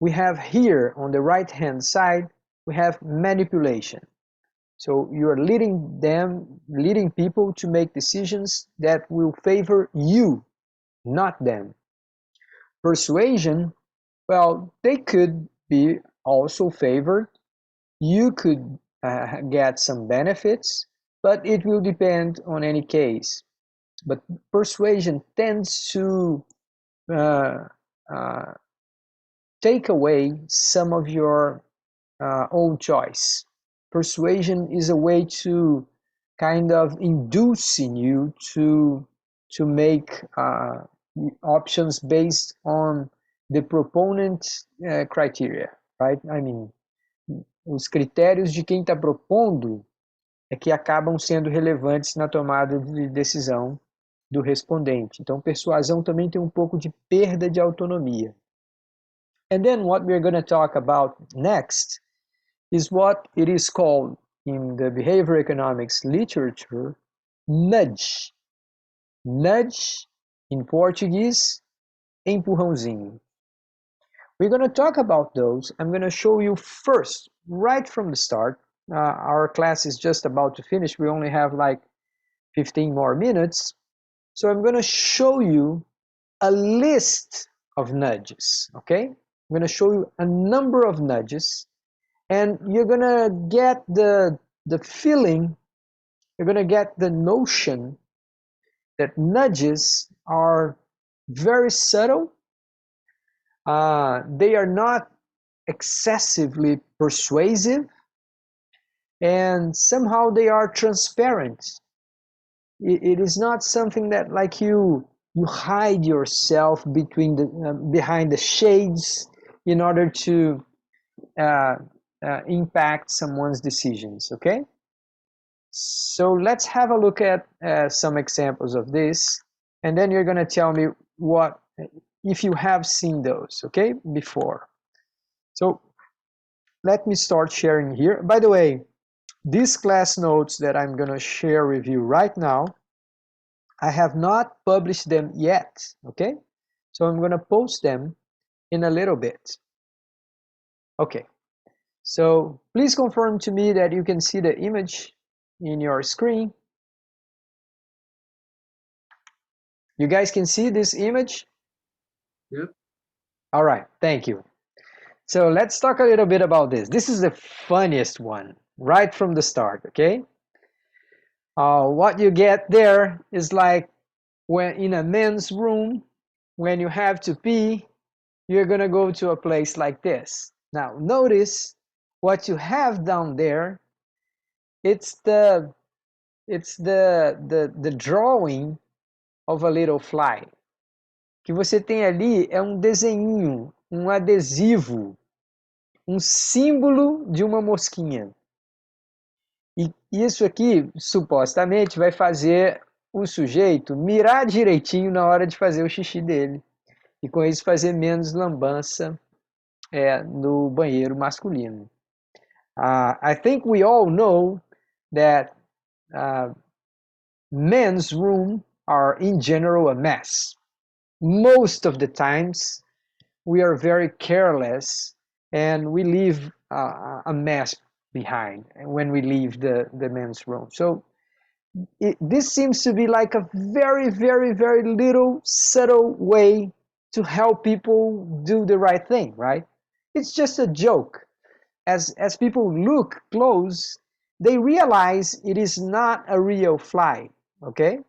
we have here on the right hand side, we have manipulation. So you're leading people to make decisions that will favor you, not them. Persuasion, well, they could be also favored you could get some benefits, but it will depend on any case. But persuasion tends to take away some of your own choice. Persuasion is a way to kind of inducing you to make options based on the proponent criteria, right? I mean, os critérios de quem está propondo é que acabam sendo relevantes na tomada de decisão do respondente. Então, persuasão também tem um pouco de perda de autonomia. And then what we're going to talk about next is what it is called in the behavior economics literature, nudge. Nudge, in Portuguese, empurrãozinho. We're going to talk about those. I'm going to show you first, right from the start. Our class is just about to finish. We only have like 15 more minutes. So I'm going to show you a list of nudges, okay? I'm going to show you a number of nudges, and you're going to get the feeling, you're going to get the notion that nudges are very subtle. They are not excessively persuasive, and somehow they are transparent. It is not something that like you hide yourself between behind the shades in order to impact someone's decisions, okay? So let's have a look at some examples of this, and then you're going to tell me what if you have seen those, okay, before. So let me start sharing here. By the way, these class notes that I'm going to share with you right now, I have not published them yet, okay? So I'm going to post them in a little bit. Okay, so please confirm to me that you can see the image in your screen. You guys can see this image? Yep. All right, thank you. So let's talk a little bit about this. This is the funniest one right from the start, okay? What you get there is like when in a men's room, when you have to pee, you're gonna go to a place like this. Now notice what you have down there. It's the drawing of a little fly. O que você tem ali é um desenho, um adesivo, um símbolo de uma mosquinha. E isso aqui, supostamente, vai fazer o sujeito mirar direitinho na hora de fazer o xixi dele. E com isso fazer menos lambança no banheiro masculino. I think we all know that men's room are in general a mess. Most of the times we are very careless and we leave a mess behind when we leave the men's room. So this seems to be like a very, very, very little subtle way to help people do the right thing, right? It's just a joke. As people look close, they realize it is not a real fly, ok?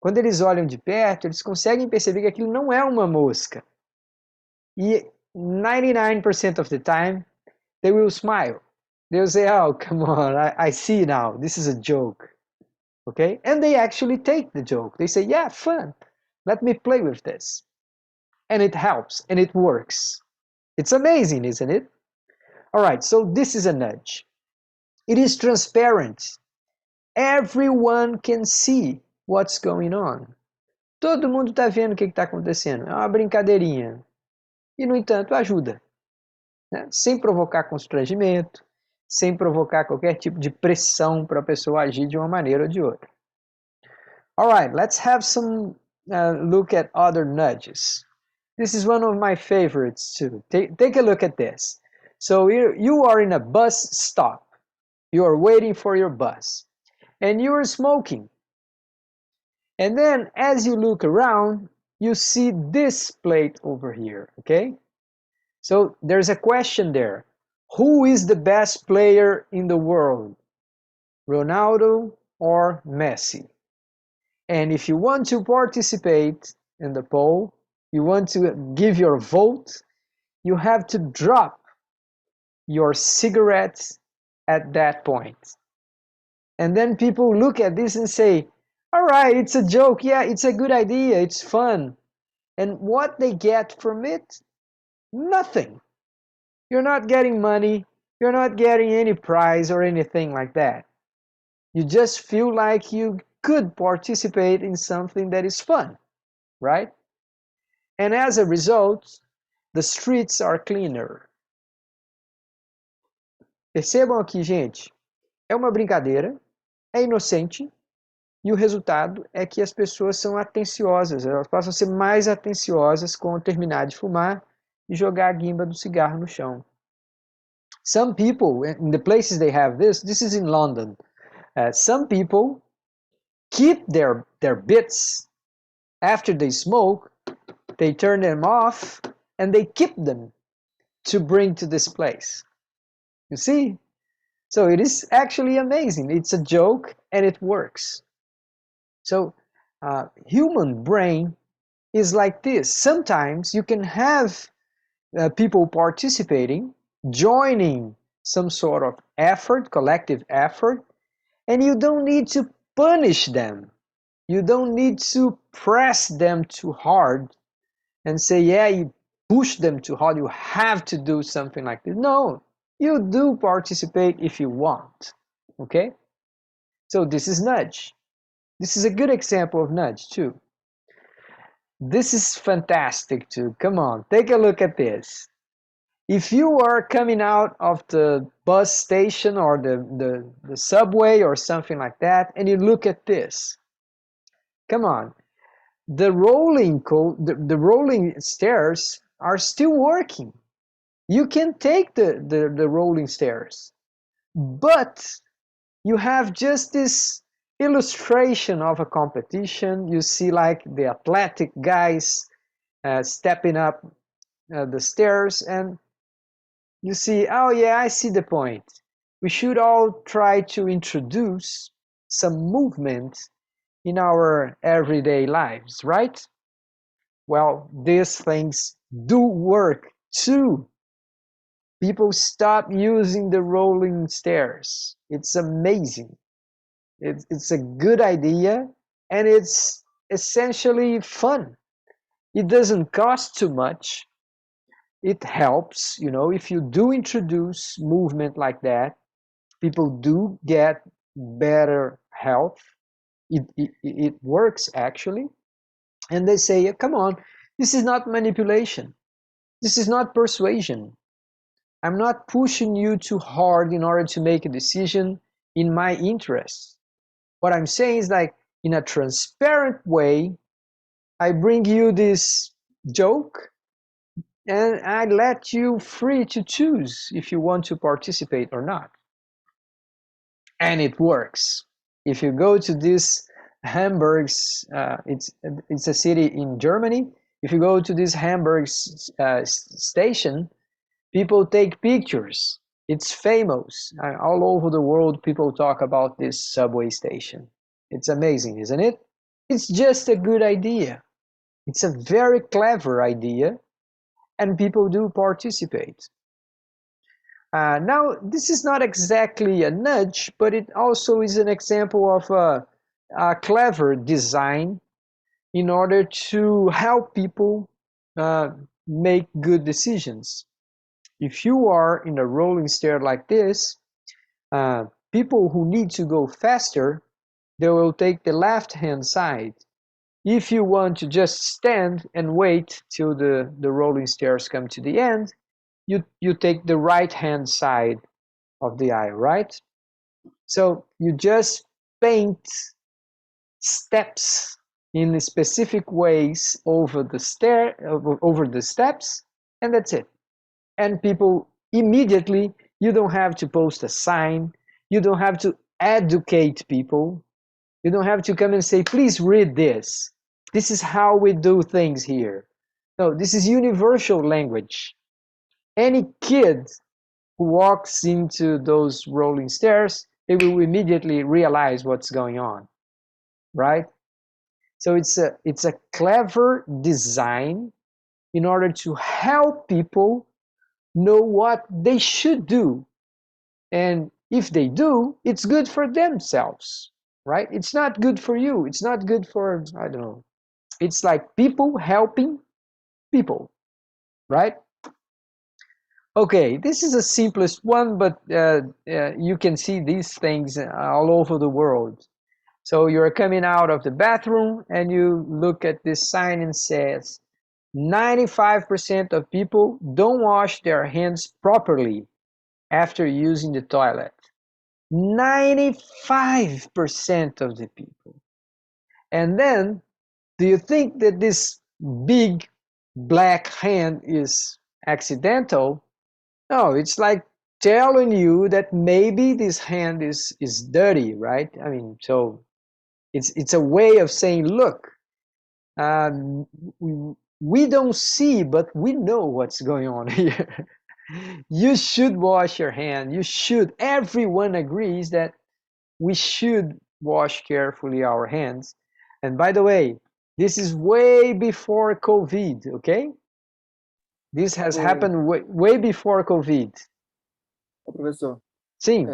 Quando eles olham de perto, eles conseguem perceber que aquilo não é uma mosca. E 99% of the time, they will smile. They'll say, oh, come on, I see now, this is a joke. Okay? And they actually take the joke. They say, yeah, fun. Let me play with this. And it helps, and it works. It's amazing, isn't it? All right, so this is a nudge. It is transparent. Everyone can see what's going on. Todo mundo está vendo o que está acontecendo. É uma brincadeirinha. E, no entanto, ajuda. Né? Sem provocar constrangimento, sem provocar qualquer tipo de pressão para a pessoa agir de uma maneira ou de outra. All right, let's have some look at other nudges. This is one of my favorites too. Take a look at this. So you are in a bus stop. You are waiting for your bus. And you are smoking. And then as you look around, you see this plate over here, okay? So there's a question there. Who is the best player in the world? Ronaldo or Messi? And if you want to participate in the poll, you want to give your vote, you have to drop your cigarettes at that point. And then people look at this and say, all right, it's a joke. Yeah, it's a good idea. It's fun. And what they get from it? Nothing. You're not getting money. You're not getting any prize or anything like that. You just feel like you could participate in something that is fun, right? And as a result, the streets are cleaner. Percebam aqui, gente, é uma brincadeira, é inocente, e o resultado é que as pessoas são atenciosas, elas passam a ser mais atenciosas quando terminar de fumar e jogar a guimba do cigarro no chão. Some people, in the places they have this is in London, some people keep their bits after they smoke, they turn them off, and they keep them to bring to this place. You see? So it is actually amazing. It's a joke and it works. So human brain is like this. Sometimes you can have people participating, joining some sort of effort, collective effort, and you don't need to punish them. You don't need to press them too hard and say, yeah, you push them too hard, you have to do something like this. No, you do participate if you want, okay? So this is nudge. This is a good example of nudge too. This is fantastic too. Come on, take a look at this. If you are coming out of the bus station or the subway or something like that, and you look at this, come on, the rolling stairs are still working. You can take the rolling stairs, but you have just this illustration of a competition. You see like the athletic guys stepping up the stairs, and you see, oh yeah, I see the point. We should all try to introduce some movement in our everyday lives, right? Well, these things do work too. People stop using the rolling stairs. It's amazing. It's a good idea, and it's essentially fun. It doesn't cost too much. It helps, you know, if you do introduce movement like that, people do get better health. It works actually. And they say, come on, this is not manipulation. This is not persuasion. I'm not pushing you too hard in order to make a decision in my interest. What I'm saying is, like, in a transparent way, I bring you this joke and I let you free to choose if you want to participate or not. And it works. If you go to this Hamburg's, it's a city in Germany. If you go to this Hamburg station, people take pictures. It's famous. All over the world, people talk about this subway station. It's amazing, isn't it? It's just a good idea. It's a very clever idea, and people do participate. Now, this is not exactly a nudge, but it also is an example of a clever design in order to help people make good decisions. If you are in a rolling stair like this, people who need to go faster, they will take the left-hand side. If you want to just stand and wait till the rolling stairs come to the end, you take the right-hand side of the aisle, right? So you just paint steps in specific ways over the steps, and that's it. And people immediately, you don't have to post a sign, you don't have to educate people, you don't have to come and say, please read this. This is how we do things here. No, this is universal language. Any kid who walks into those rolling stairs, they will immediately realize what's going on, right? So it's a clever design in order to help people know what they should do. And if they do, it's good for themselves, right? It's not good for you. It's not good for, I don't know. It's like people helping people, right? Okay, this is the simplest one, but you can see these things all over the world. So you're coming out of the bathroom and you look at this sign and says, 95% of people don't wash their hands properly after using the toilet. 95% of the people. And then, do you think that this big black hand is accidental? No, it's like telling you that maybe this hand is dirty, right? I mean, so it's a way of saying, look, um, we don't see, but we know what's going on here. You should wash your hand. You should. Everyone agrees that we should wash carefully our hands. And by the way, this is way before COVID, okay? This has happened way before COVID. Professor, Sim.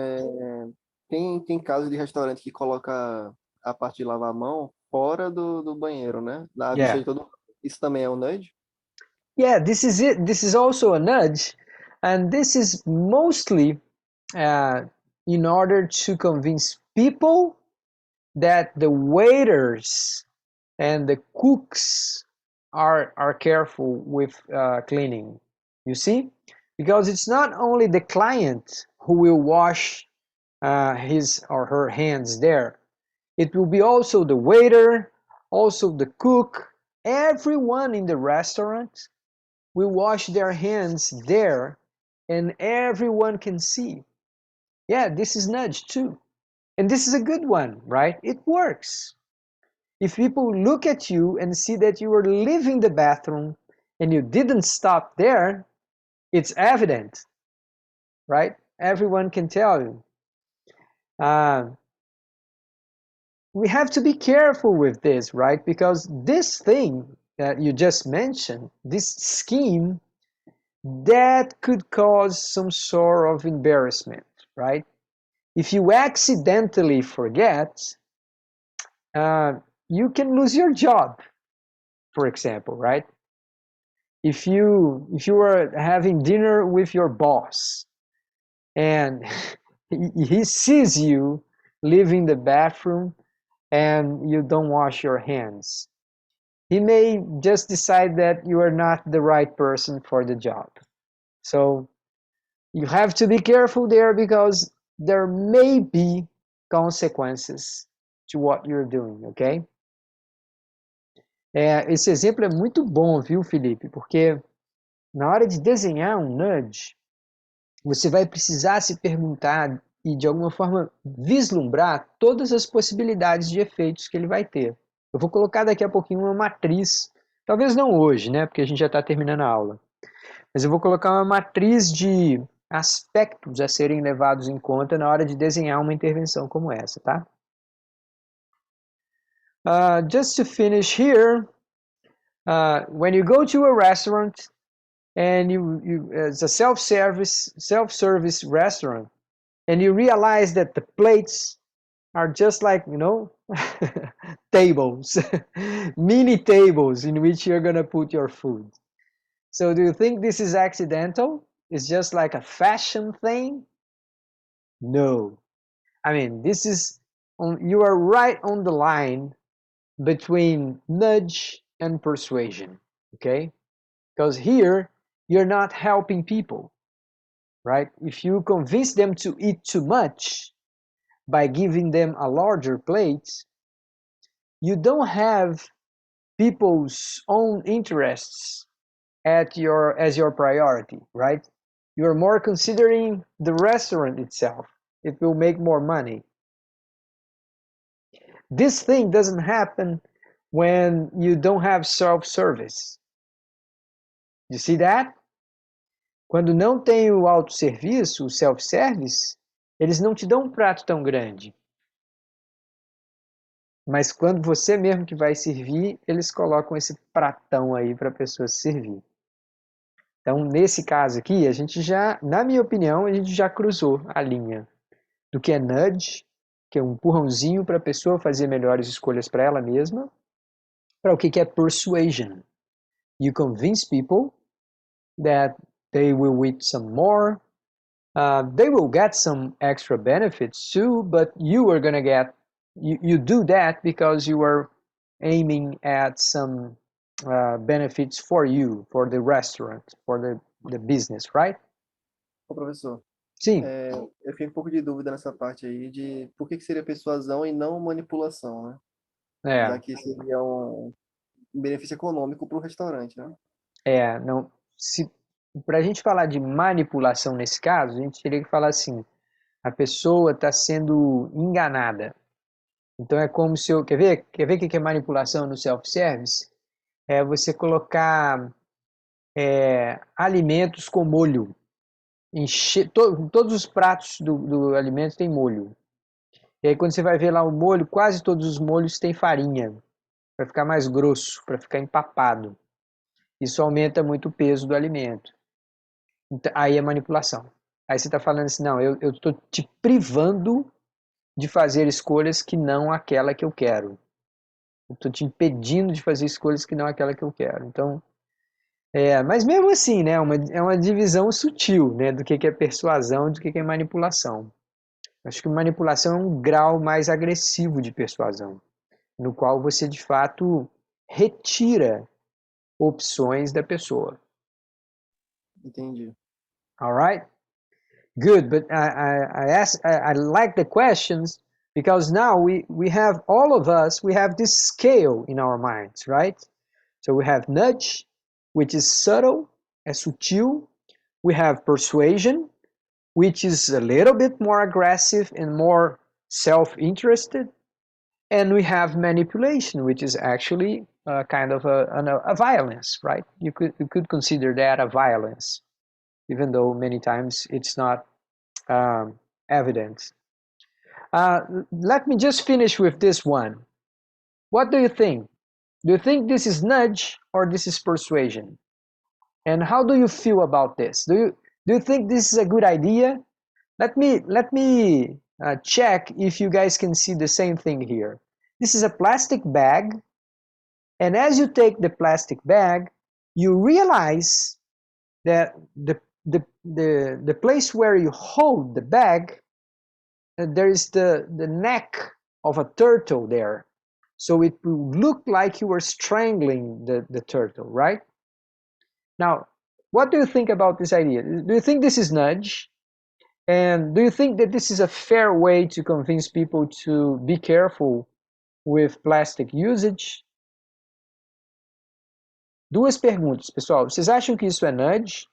Tem casos de restaurante que coloca a parte de lavar a mão fora do banheiro, né? Na vista de todo mundo. Isso também é um nudge? Yeah, this is it. This is also a nudge. And this is mostly in order to convince people that the waiters and the cooks are careful with cleaning. You see? Because it's not only the client who will wash his or her hands there. It will be also the waiter, also the cook, everyone in the restaurant will wash their hands there and everyone can see. Yeah, this is nudge too. And this is a good one, right? It works. If people look at you and see that you were leaving the bathroom and you didn't stop there, it's evident, right? Everyone can tell you. We have to be careful with this, right? Because this thing that you just mentioned, this scheme, that could cause some sort of embarrassment, right? If you accidentally forget, you can lose your job, for example, right? If you are having dinner with your boss and he sees you leaving the bathroom and you don't wash your hands, he may just decide that you are not the right person for the job. So you have to be careful there because there may be consequences to what you're doing, okay? Esse exemplo é muito bom, viu, Felipe? Porque na hora de desenhar um nudge, você vai precisar se perguntar e de alguma forma vislumbrar todas as possibilidades de efeitos que ele vai ter. Eu vou colocar daqui a pouquinho uma matriz, talvez não hoje, né, porque a gente já está terminando a aula, mas eu vou colocar uma matriz de aspectos a serem levados em conta na hora de desenhar uma intervenção como essa, tá? Just to finish here, when you go to a restaurant and it's a self-service restaurant, and you realize that the plates are just like, you know, tables, mini tables in which you're gonna put your food. So do you think this is accidental? It's just like a fashion thing? No. I mean, this is, you are right on the line between nudge and persuasion, okay? Because here, you're not helping people, right? If you convince them to eat too much by giving them a larger plate, you don't have people's own interests as your priority, right? You're more considering the restaurant itself. It will make more money. This thing doesn't happen when you don't have self-service. You see that? Quando não tem o autosserviço, o self-service, eles não te dão um prato tão grande. Mas quando você mesmo que vai servir, eles colocam esse pratão aí para a pessoa se servir. Então, nesse caso aqui, a gente já, na minha opinião, a gente já cruzou a linha do que é nudge, que é um empurrãozinho para a pessoa fazer melhores escolhas para ela mesma, para o que é persuasion. You convince people that they will eat some more, they will get some extra benefits too, but you are going to get, you do that because you are aiming at some benefits for you, for the restaurant, for the business, right? Ô, professor, Sim, eu fiquei um pouco de dúvida nessa parte aí de por que seria persuasão e não manipulação, né? Já que seria um benefício econômico para o restaurante, né? não, se, para a gente falar de manipulação nesse caso, a gente teria que falar assim, a pessoa está sendo enganada. Então é como se eu, quer ver o que é manipulação no self-service? É você colocar alimentos com molho. Todos os pratos do alimento tem molho. E aí quando você vai ver lá o molho, quase todos os molhos têm farinha, para ficar mais grosso, para ficar empapado. Isso aumenta muito o peso do alimento. Então, aí é manipulação. Aí você está falando assim, não, eu estou te privando de fazer escolhas que não aquela que eu quero. Eu estou te impedindo de fazer escolhas que não aquela que eu quero. Então, mas mesmo assim, né, é uma divisão sutil, né, do que é persuasão e do que é manipulação. Acho que manipulação é um grau mais agressivo de persuasão, no qual você de fato retira opções da pessoa. Entendi. All right? Good, but I like the questions because now we have all of us, we have this scale in our minds, right? So we have nudge, which is subtle, é sutil. We have persuasion, which is a little bit more aggressive and more self-interested. And we have manipulation, which is actually kind of a violence, right? You could consider that a violence, even though many times it's not evident. Let me just finish with this one. What do you think? Do you think this is nudge or this is persuasion? And how do you feel about this? Do you think this is a good idea? Let me check if you guys can see the same thing here. This is a plastic bag, and as you take the plastic bag, you realize that the place where you hold the bag, there is the neck of a turtle there. So it will look like you were strangling the turtle, right? Now, what do you think about this idea? Do you think this is nudge? And do you think that this is a fair way to convince people to be careful with plastic usage? Duas perguntas, pessoal. Vocês acham que isso é nudge?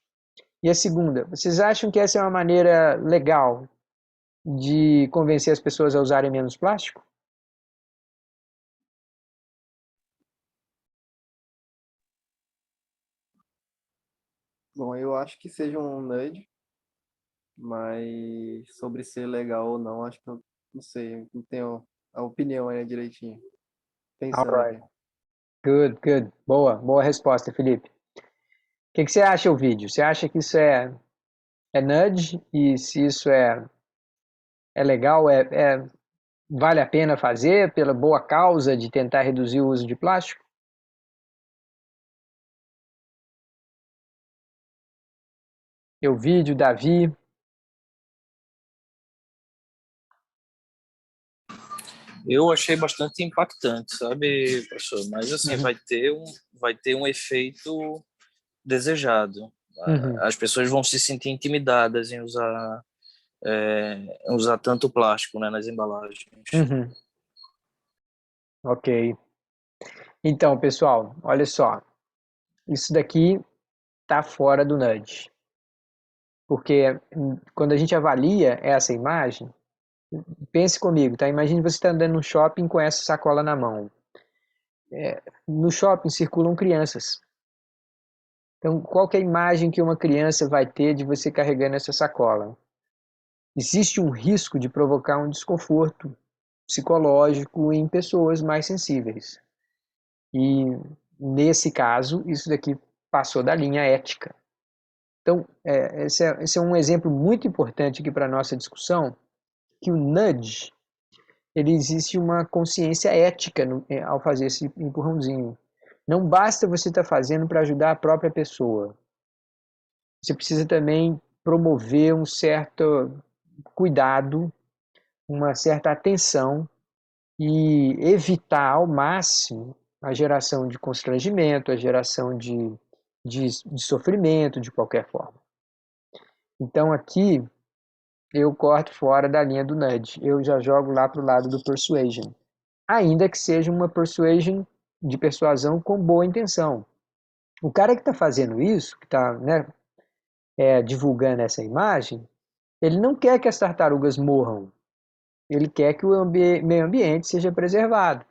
E a segunda, vocês acham que essa é uma maneira legal de convencer as pessoas a usarem menos plástico? Bom, eu acho que seja um nudge, mas sobre ser legal ou não, acho que eu não sei, não tenho a opinião aí direitinho. Pensando Alright. aqui. Good, good. Boa resposta, Felipe. O que você acha do vídeo? Você acha que isso é nudge? E se isso é legal, vale a pena fazer pela boa causa de tentar reduzir o uso de plástico? O vídeo, Davi. Eu achei bastante impactante, sabe, professor? Mas assim, Uhum. vai ter um efeito desejado. Uhum. As pessoas vão se sentir intimidadas em usar tanto plástico, né, nas embalagens. Uhum. Ok. Então, pessoal, olha só. Isso daqui está fora do nudge. Porque quando a gente avalia essa imagem, pense comigo, tá? Imagine você está andando no shopping com essa sacola na mão. No shopping circulam crianças. Então, qual que é a imagem que uma criança vai ter de você carregando essa sacola? Existe um risco de provocar um desconforto psicológico em pessoas mais sensíveis. E, nesse caso, isso daqui passou da linha ética. Então, esse é um exemplo muito importante aqui para a nossa discussão, que o nudge, ele existe uma consciência ética ao fazer esse empurrãozinho. Não basta você estar fazendo para ajudar a própria pessoa. Você precisa também promover um certo cuidado, uma certa atenção e evitar ao máximo a geração de constrangimento, a geração de sofrimento de qualquer forma. Então aqui eu corto fora da linha do nudge, eu já jogo lá para o lado do persuasion, ainda que seja uma persuasion de persuasão com boa intenção. O cara que está fazendo isso, que está divulgando essa imagem, ele não quer que as tartarugas morram, ele quer que o meio ambiente seja preservado.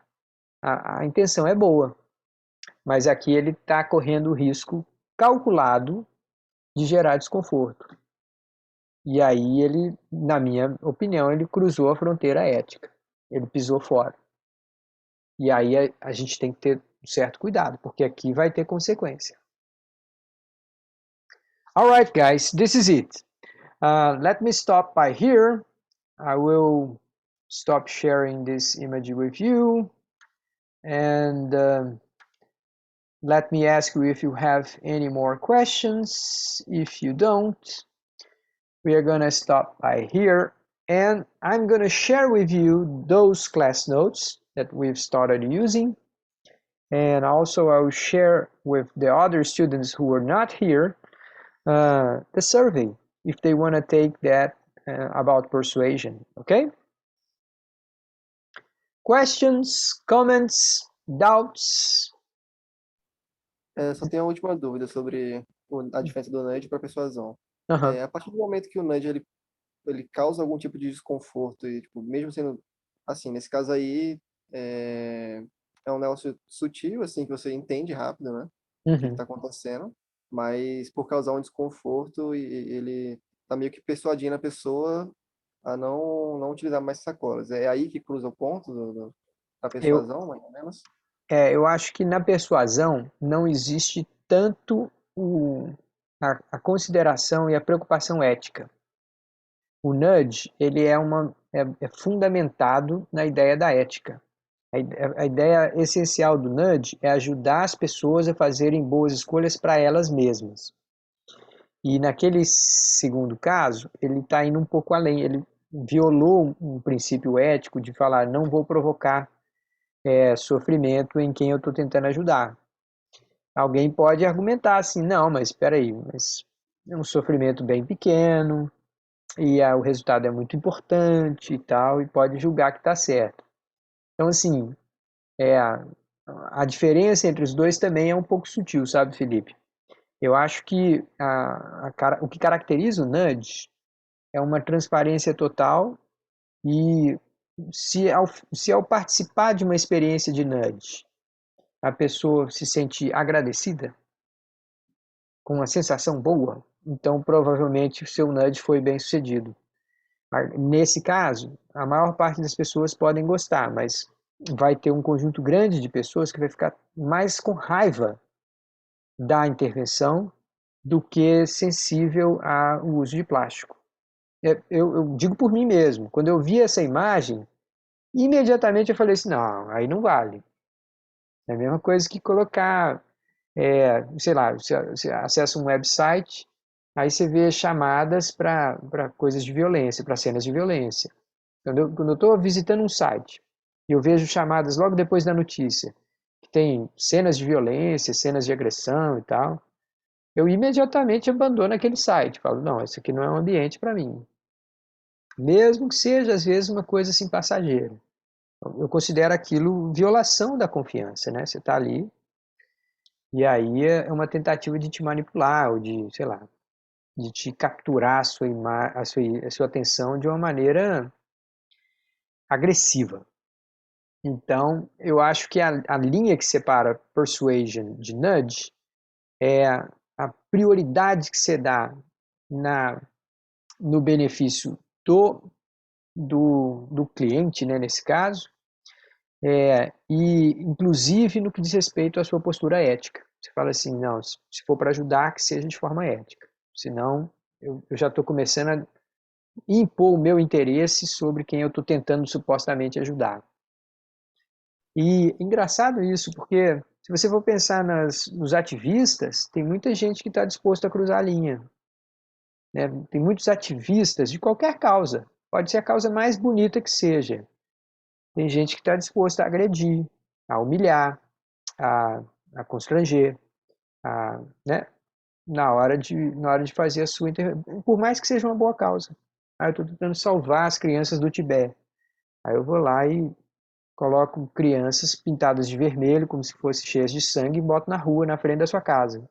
A intenção é boa, mas aqui ele está correndo o risco calculado de gerar desconforto. E aí ele, na minha opinião, ele cruzou a fronteira ética. Ele pisou fora. E aí a gente tem que ter um certo cuidado, porque aqui vai ter consequência. Alright, guys, this is it. Let me stop by here. I will stop sharing this image with you. And let me ask you if you have any more questions. If you don't, we are going to stop by here. And I'm going to share with you those class notes that we've started using. And also I will share with the other students who are not here the survey, if they want to take that about persuasion, okay? Questions, comments, doubts? Só tenho a última dúvida sobre a diferença do nudge para persuasão. Uh-huh. A partir do momento que o nudge ele causa algum tipo de desconforto, e, tipo, mesmo sendo assim, nesse caso aí, é um negócio sutil, assim, que você entende rápido, né? O que está acontecendo, mas por causar um desconforto, ele tá meio que persuadindo a pessoa a não utilizar mais sacolas. É aí que cruza o ponto da persuasão, mais ou menos? Eu acho que na persuasão não existe tanto a consideração e a preocupação ética. O nudge, ele é fundamentado na ideia da ética. A ideia essencial do nudge é ajudar as pessoas a fazerem boas escolhas para elas mesmas. E naquele segundo caso, ele está indo um pouco além. Ele violou um princípio ético de falar, não vou provocar sofrimento em quem eu estou tentando ajudar. Alguém pode argumentar assim, não, mas espera aí, mas é um sofrimento bem pequeno e o resultado é muito importante e tal, e pode julgar que está certo. Então, assim, a diferença entre os dois também é um pouco sutil, sabe, Felipe? Eu acho que o que caracteriza o nudge é uma transparência total e se ao participar de uma experiência de nudge, a pessoa se sente agradecida, com uma sensação boa, então provavelmente o seu nudge foi bem sucedido. Nesse caso, a maior parte das pessoas podem gostar, mas vai ter um conjunto grande de pessoas que vai ficar mais com raiva da intervenção do que sensível ao uso de plástico. Eu digo por mim mesmo, quando eu vi essa imagem, imediatamente eu falei assim, não, aí não vale. É a mesma coisa que colocar, sei lá, você acessa um website, aí você vê chamadas para coisas de violência, para cenas de violência. Quando eu estou visitando um site e eu vejo chamadas logo depois da notícia, que tem cenas de violência, cenas de agressão e tal, eu imediatamente abandono aquele site. Falo, não, isso aqui não é um ambiente para mim. Mesmo que seja, às vezes, uma coisa assim passageira. Eu considero aquilo violação da confiança, né? Você está ali e aí é uma tentativa de te manipular ou de, sei lá, de te capturar a sua atenção de uma maneira agressiva. Então, eu acho que a linha que separa persuasion de nudge é a prioridade que você dá no benefício do cliente, né, nesse caso, e inclusive no que diz respeito à sua postura ética. Você fala assim, não, se for para ajudar, que seja de forma ética. Senão, eu já estou começando a impor o meu interesse sobre quem eu estou tentando supostamente ajudar. E engraçado isso, porque se você for pensar nos ativistas, tem muita gente que está disposta a cruzar a linha. Né? Tem muitos ativistas de qualquer causa, pode ser a causa mais bonita que seja. Tem gente que está disposta a agredir, a humilhar, a constranger, né? na hora de fazer a sua intervenção, por mais que seja uma boa causa. Eu estou tentando salvar as crianças do Tibete. Aí eu vou lá e coloco crianças pintadas de vermelho, como se fossem cheias de sangue, e boto na rua, na frente da sua casa.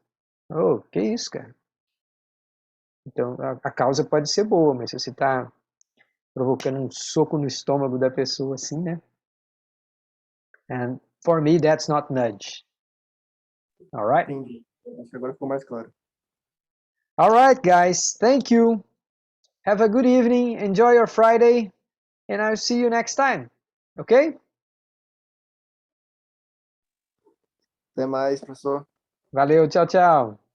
Oh, que isso, cara? Então, a causa pode ser boa, mas se você está provocando um soco no estômago da pessoa assim, né? And for me, that's not nudge. All right? Entendi. Acho que agora ficou mais claro. All right, guys. Thank you. Have a good evening. Enjoy your Friday. And I'll see you next time. Okay? Até mais, professor. Valeu. Tchau, tchau.